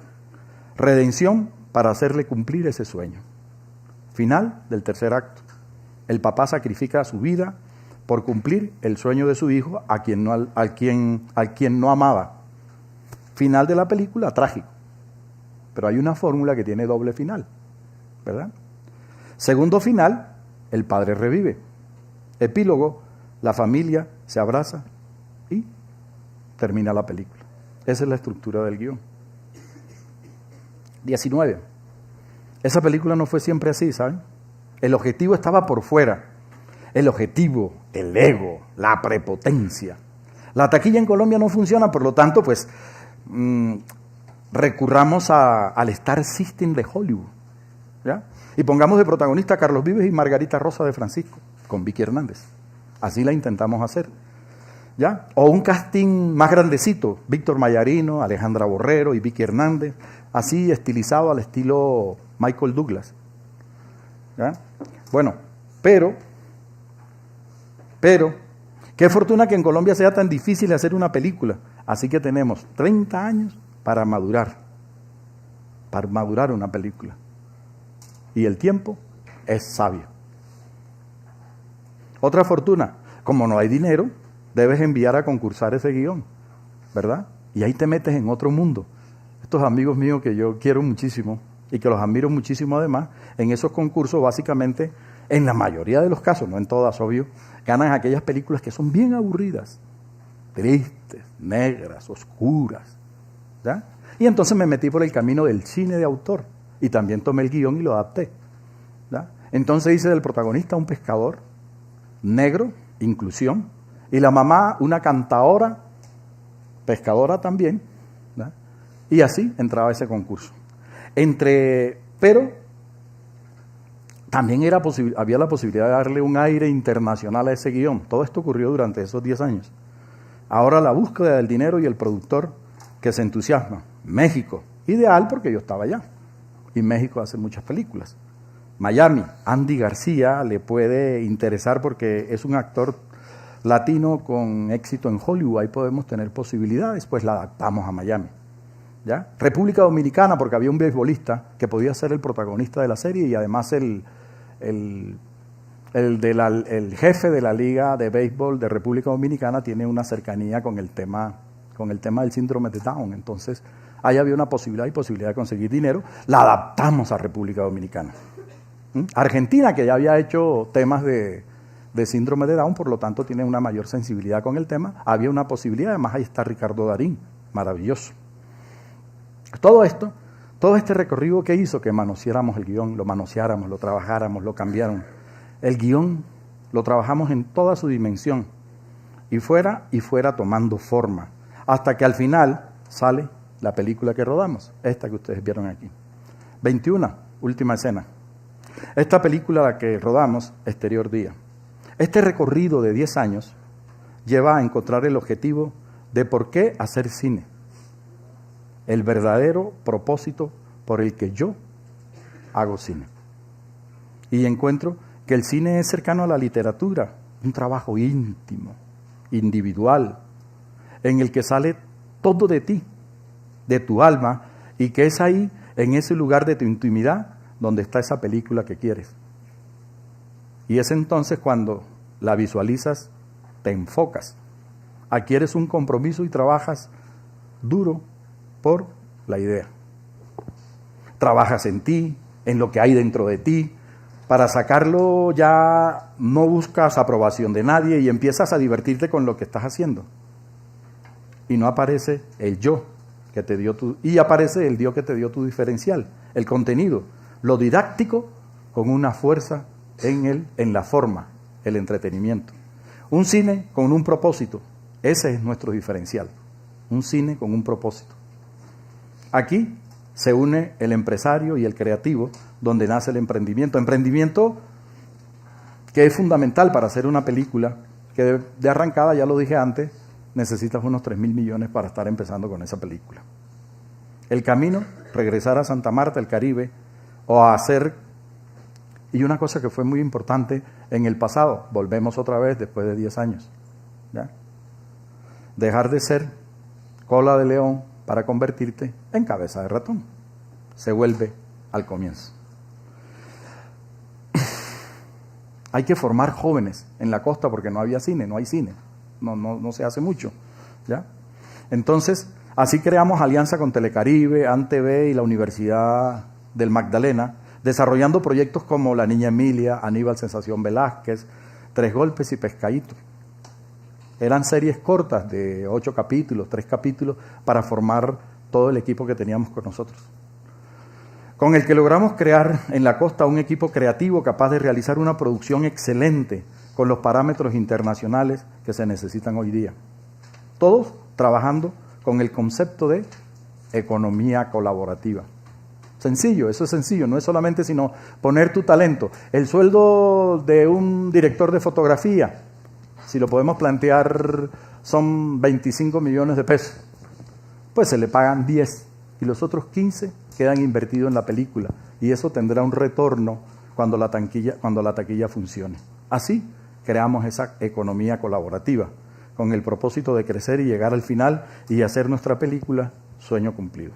Redención para hacerle cumplir ese sueño. Final del tercer acto. El papá sacrifica su vida por cumplir el sueño de su hijo a quien no amaba. Final de la película, trágico. Pero hay una fórmula que tiene doble final, ¿verdad? Segundo final, el padre revive. Epílogo, la familia se abraza y termina la película. Esa es la estructura del guión. 19. Esa película no fue siempre así, ¿saben? El objetivo estaba por fuera. El objetivo, el ego, la prepotencia. La taquilla en Colombia no funciona, por lo tanto, pues recurramos al Star System de Hollywood, ¿ya? Y pongamos de protagonista a Carlos Vives y Margarita Rosa de Francisco, con Vicky Hernández. Así la intentamos hacer, ¿ya? O un casting más grandecito, Víctor Mayarino, Alejandra Borrero y Vicky Hernández, así estilizado al estilo Michael Douglas, ¿ya? Bueno, pero, qué fortuna que en Colombia sea tan difícil hacer una película. Así que tenemos 30 años para madurar una película. Y el tiempo es sabio. Otra fortuna, como no hay dinero, debes enviar a concursar ese guión, ¿verdad? Y ahí te metes en otro mundo. Estos amigos míos que yo quiero muchísimo y que los admiro muchísimo además, en esos concursos básicamente, en la mayoría de los casos, no en todas, obvio, ganan aquellas películas que son bien aburridas, tristes, negras, oscuras, ¿ya? Y entonces me metí por el camino del cine de autor y también tomé el guión y lo adapté, ¿ya? Entonces hice del protagonista un pescador negro, inclusión, y la mamá una cantadora, pescadora también, ¿ya? Y así entraba ese concurso. Pero también había la posibilidad de darle un aire internacional a ese guión. Todo esto ocurrió durante esos 10 años. Ahora la búsqueda del dinero y el productor que se entusiasma. México, ideal porque yo estaba allá. Y México hace muchas películas. Miami, Andy García le puede interesar porque es un actor latino con éxito en Hollywood. Ahí podemos tener posibilidades, pues la adaptamos a Miami, ¿ya? República Dominicana, porque había un beisbolista que podía ser el protagonista de la serie y además el el jefe de la Liga de Béisbol de República Dominicana tiene una cercanía con el tema del síndrome de Down. Entonces, ahí había una posibilidad de conseguir dinero. La adaptamos a República Dominicana. Argentina, que ya había hecho temas de síndrome de Down, por lo tanto tiene una mayor sensibilidad con el tema. Había una posibilidad, además ahí está Ricardo Darín, maravilloso. Todo este recorrido que hizo que manoseáramos el guión, lo manoseáramos, lo trabajáramos, lo cambiaron. El guión lo trabajamos en toda su dimensión y fuera tomando forma, hasta que al final sale la película que rodamos, esta que ustedes vieron aquí. 21, última escena. Esta película la que rodamos, Exterior Día. Este recorrido de 10 años lleva a encontrar el objetivo de por qué hacer cine. El verdadero propósito por el que yo hago cine. Y encuentro que el cine es cercano a la literatura, un trabajo íntimo, individual, en el que sale todo de ti, de tu alma, y que es ahí, en ese lugar de tu intimidad, donde está esa película que quieres. Y es entonces cuando la visualizas, te enfocas, adquieres un compromiso y trabajas duro por la idea. Trabajas en ti, en lo que hay dentro de ti. Para sacarlo ya no buscas aprobación de nadie y empiezas a divertirte con lo que estás haciendo. Y no aparece el yo que te dio y aparece el Dios que te dio tu diferencial, el contenido, lo didáctico con una fuerza en la forma, el entretenimiento. Un cine con un propósito, ese es nuestro diferencial. Un cine con un propósito. Aquí se une el empresario y el creativo, donde nace el emprendimiento. Emprendimiento que es fundamental para hacer una película, que de arrancada, ya lo dije antes, necesitas unos 3.000 millones para estar empezando con esa película. El camino, regresar a Santa Marta, el Caribe, o a hacer... Y una cosa que fue muy importante en el pasado, volvemos otra vez después de 10 años, ¿ya? Dejar de ser cola de león para convertirte en cabeza de ratón. Se vuelve al comienzo. Hay que formar jóvenes en la costa porque no había cine, no hay cine, no se hace mucho, ¿ya? Entonces, así creamos alianza con Telecaribe, ANTV y la Universidad del Magdalena, desarrollando proyectos como La Niña Emilia, Aníbal Sensación Velázquez, Tres Golpes y Pescadito. Eran series cortas de 8 capítulos, 3 capítulos, para formar todo el equipo que teníamos con nosotros. Con el que logramos crear en la costa un equipo creativo capaz de realizar una producción excelente con los parámetros internacionales que se necesitan hoy día. Todos trabajando con el concepto de economía colaborativa. Sencillo, eso es sencillo, no es solamente sino poner tu talento. El sueldo de un director de fotografía, si lo podemos plantear, son 25 millones de pesos. Pues se le pagan 10 y los otros 15 quedan invertidos en la película y eso tendrá un retorno cuando la taquilla funcione. Así creamos esa economía colaborativa con el propósito de crecer y llegar al final y hacer nuestra película sueño cumplido.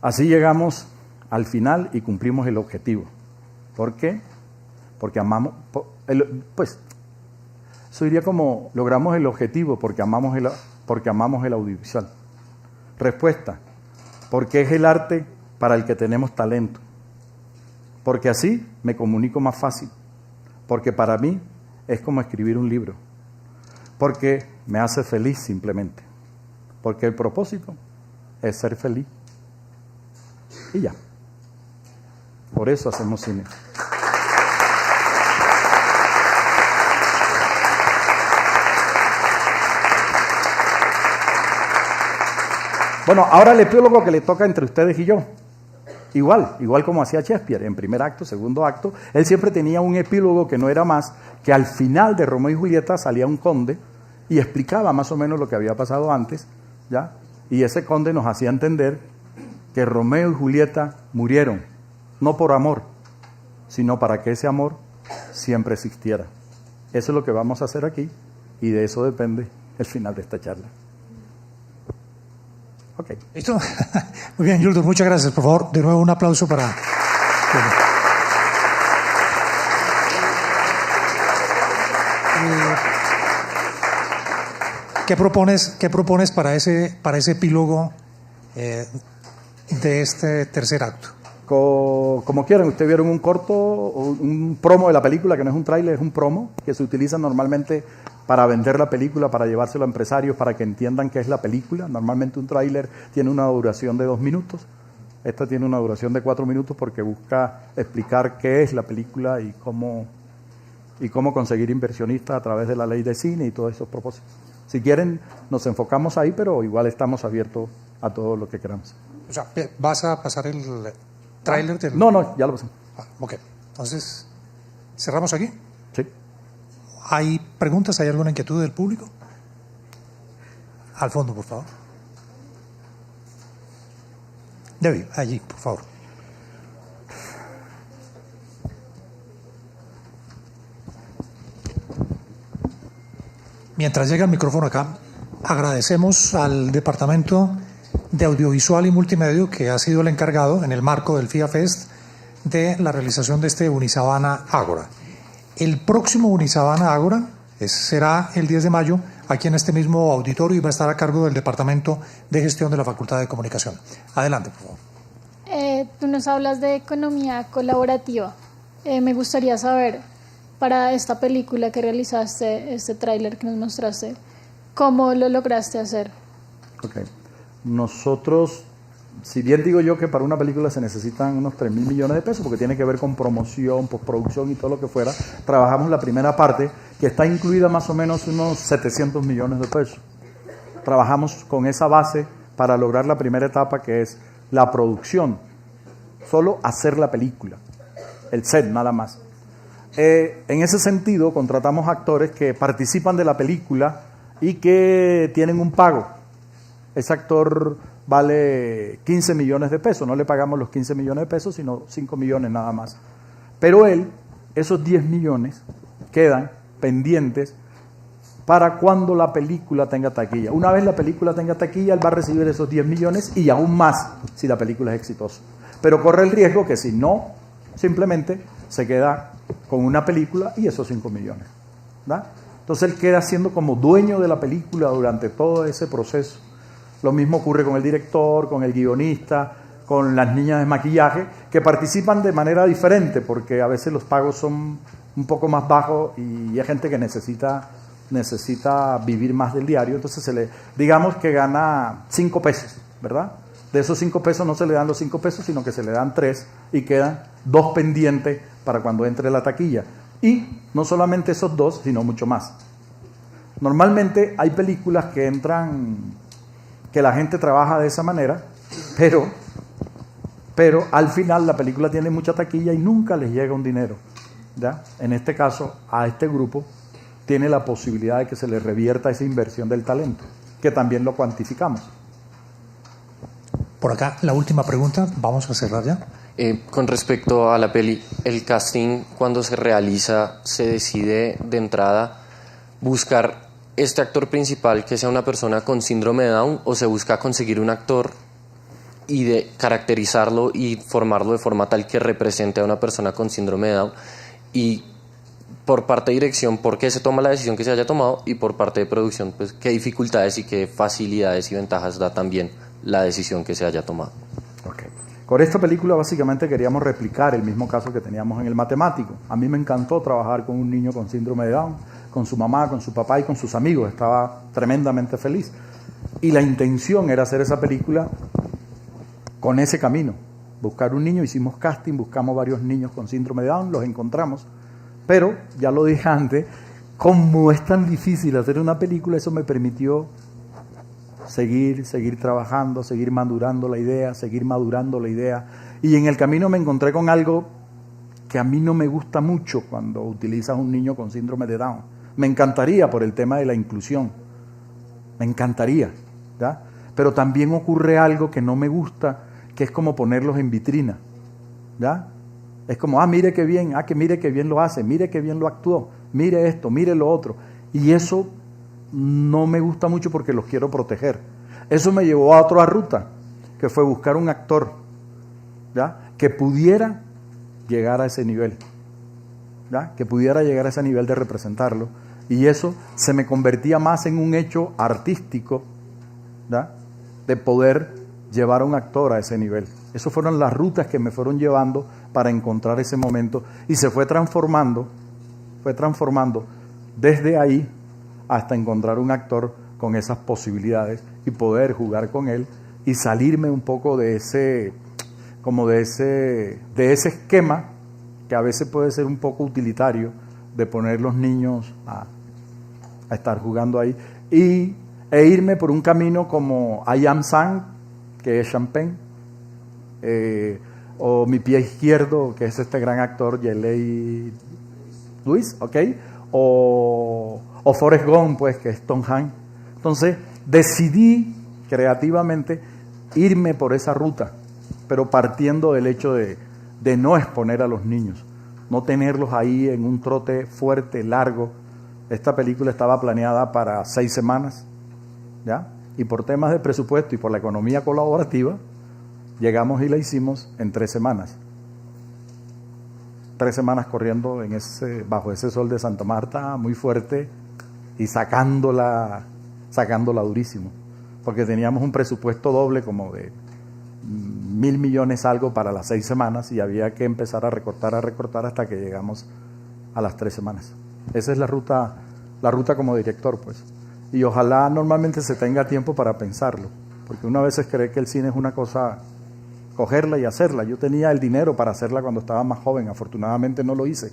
Así llegamos al final y cumplimos el objetivo. ¿Por qué? Porque amamos, eso diría como logramos el objetivo porque amamos el audiovisual. Respuesta, porque es el arte para el que tenemos talento. Porque así me comunico más fácil. Porque para mí es como escribir un libro. Porque me hace feliz simplemente. Porque el propósito es ser feliz. Y ya. Por eso hacemos cine. Bueno, ahora el epílogo que le toca entre ustedes y yo. Igual como hacía Shakespeare, en primer acto, segundo acto, él siempre tenía un epílogo que no era más que al final de Romeo y Julieta salía un conde y explicaba más o menos lo que había pasado antes, ¿ya? Y ese conde nos hacía entender que Romeo y Julieta murieron, no por amor, sino para que ese amor siempre existiera. Eso es lo que vamos a hacer aquí y de eso depende el final de esta charla. Okay.
¿Listo? Muy bien, Yuldur, muchas gracias. Por favor, de nuevo un aplauso para... ¿Qué propones para ese epílogo de este tercer acto?
Como quieran, ustedes vieron un corto, un promo de la película, que no es un tráiler, es un promo, que se utiliza normalmente para vender la película, para llevárselo a empresarios, para que entiendan qué es la película. Normalmente un tráiler tiene una duración de 2 minutos, esta tiene una duración de 4 minutos porque busca explicar qué es la película y cómo conseguir inversionistas a través de la ley de cine y todos esos propósitos. Si quieren, nos enfocamos ahí, pero igual estamos abiertos a todo lo que queramos.
O sea, ¿vas a pasar el tráiler?
No, ya lo pasé.
Ok, entonces, ¿cerramos aquí?
Sí.
¿Hay preguntas? ¿Hay alguna inquietud del público? Al fondo, por favor. Debbie, allí, por favor. Mientras llega el micrófono acá, agradecemos al Departamento de Audiovisual y Multimedia, que ha sido el encargado, en el marco del FIA Fest, de la realización de este Unisabana Ágora. El próximo Unisabana Ágora será el 10 de mayo, aquí en este mismo auditorio, y va a estar a cargo del Departamento de Gestión de la Facultad de Comunicación. Adelante, por favor.
Tú nos hablas de economía colaborativa. Me gustaría saber, para esta película que realizaste, este tráiler que nos mostraste, ¿cómo lo lograste hacer?
Ok. Nosotros, si bien digo yo que para una película se necesitan unos 3.000 millones de pesos, porque tiene que ver con promoción, postproducción y todo lo que fuera, trabajamos la primera parte, que está incluida más o menos unos 700 millones de pesos. Trabajamos con esa base para lograr la primera etapa, que es la producción, solo hacer la película, el set nada más. En ese sentido, contratamos actores que participan de la película y que tienen un pago. Ese actor vale 15 millones de pesos, no le pagamos los 15 millones de pesos, sino 5 millones nada más. Pero esos 10 millones quedan pendientes para cuando la película tenga taquilla. Una vez la película tenga taquilla, él va a recibir esos 10 millones y aún más si la película es exitosa. Pero corre el riesgo que si no, simplemente se queda con una película y esos 5 millones. ¿Da? Entonces él queda siendo como dueño de la película durante todo ese proceso. Lo mismo ocurre con el director, con el guionista, con las niñas de maquillaje, que participan de manera diferente, porque a veces los pagos son un poco más bajos y hay gente que necesita vivir más del diario, entonces digamos que gana 5 pesos, ¿verdad? De esos 5 pesos no se le dan los 5 pesos, sino que se le dan 3 y quedan 2 pendientes para cuando entre la taquilla. Y no solamente esos 2, sino mucho más. Normalmente hay películas que entran, que la gente trabaja de esa manera, pero al final la película tiene mucha taquilla y nunca les llega un dinero, ¿ya? En este caso, a este grupo tiene la posibilidad de que se le revierta esa inversión del talento, que también lo cuantificamos.
Por acá, la última pregunta, vamos a cerrar ya.
Con respecto a la peli, el casting cuando se realiza, se decide de entrada buscar este actor principal que sea una persona con síndrome de Down, o se busca conseguir un actor y de caracterizarlo y formarlo de forma tal que represente a una persona con síndrome de Down, y por parte de dirección, ¿por qué se toma la decisión que se haya tomado? Y por parte de producción, pues, ¿qué dificultades y qué facilidades y ventajas da también la decisión que se haya tomado?
Okay. Con esta película básicamente queríamos replicar el mismo caso que teníamos en El Matemático. A mí me encantó trabajar con un niño con síndrome de Down, con su mamá, con su papá y con sus amigos. Estaba tremendamente feliz. Y la intención era hacer esa película con ese camino. Buscar un niño, hicimos casting, buscamos varios niños con síndrome de Down, los encontramos. Pero, ya lo dije antes, como es tan difícil hacer una película, eso me permitió seguir trabajando, seguir madurando la idea. Y en el camino me encontré con algo que a mí no me gusta mucho cuando utilizas un niño con síndrome de Down. Me encantaría por el tema de la inclusión. Me encantaría, ¿ya? Pero también ocurre algo que no me gusta, que es como ponerlos en vitrina, ¿ya? Es como, mire qué bien, que mire qué bien lo hace, mire qué bien lo actuó, mire esto, mire lo otro. Y eso no me gusta mucho porque los quiero proteger. Eso me llevó a otra ruta, que fue buscar un actor, ¿ya?, que pudiera llegar a ese nivel, ¿ya?, que pudiera llegar a ese nivel de representarlo. Y eso se me convertía más en un hecho artístico, ¿ya?, de poder llevar a un actor a ese nivel. Esas fueron las rutas que me fueron llevando para encontrar ese momento, y se fue transformando desde ahí hasta encontrar un actor con esas posibilidades y poder jugar con él y salirme un poco de ese esquema que a veces puede ser un poco utilitario, de poner los niños a estar jugando ahí, e irme por un camino como I Am Sam, que es Champagne, o Mi Pie Izquierdo, que es este gran actor Yeley Lewis, ¿ok? O Forrest Gump, pues, que es Tom Hanks. Entonces decidí creativamente irme por esa ruta, pero partiendo del hecho de no exponer a los niños, no tenerlos ahí en un trote fuerte, largo. Esta película estaba planeada para 6 semanas, ¿ya? Y por temas de presupuesto y por la economía colaborativa, llegamos y la hicimos en 3 semanas. 3 semanas corriendo bajo ese sol de Santa Marta muy fuerte y sacándola durísimo, porque teníamos un presupuesto doble, como de 1.000 millones algo para las 6 semanas, y había que empezar a recortar hasta que llegamos a las 3 semanas. Esa es la ruta como director, pues. Y ojalá normalmente se tenga tiempo para pensarlo, porque uno a veces cree que el cine es una cosa, cogerla y hacerla. Yo tenía el dinero para hacerla cuando estaba más joven, afortunadamente no lo hice.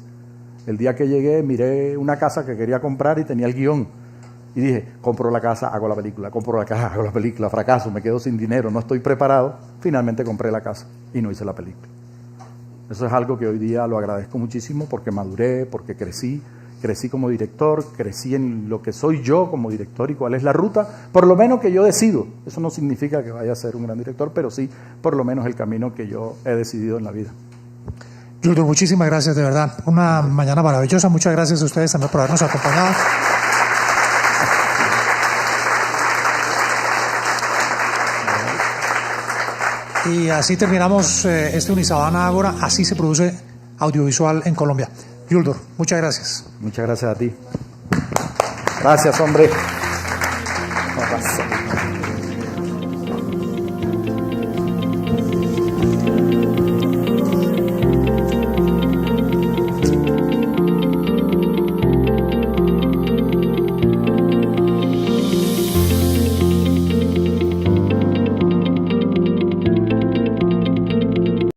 El día que llegué miré una casa que quería comprar y tenía el guión, y dije, compro la casa, hago la película, compro la casa, hago la película, fracaso, me quedo sin dinero, no estoy preparado. Finalmente compré la casa y no hice la película. Eso es algo que hoy día lo agradezco muchísimo, porque maduré, porque crecí como director, crecí en lo que soy yo como director y cuál es la ruta, por lo menos que yo decido. Eso no significa que vaya a ser un gran director, pero sí por lo menos el camino que yo he decidido en la vida.
Yuldur, muchísimas gracias, de verdad. Una mañana maravillosa. Muchas gracias a ustedes también por habernos acompañado. Y así terminamos este Unisabana Ágora. Así se produce audiovisual en Colombia. Yuldur, muchas gracias.
Muchas gracias a ti. Gracias, hombre.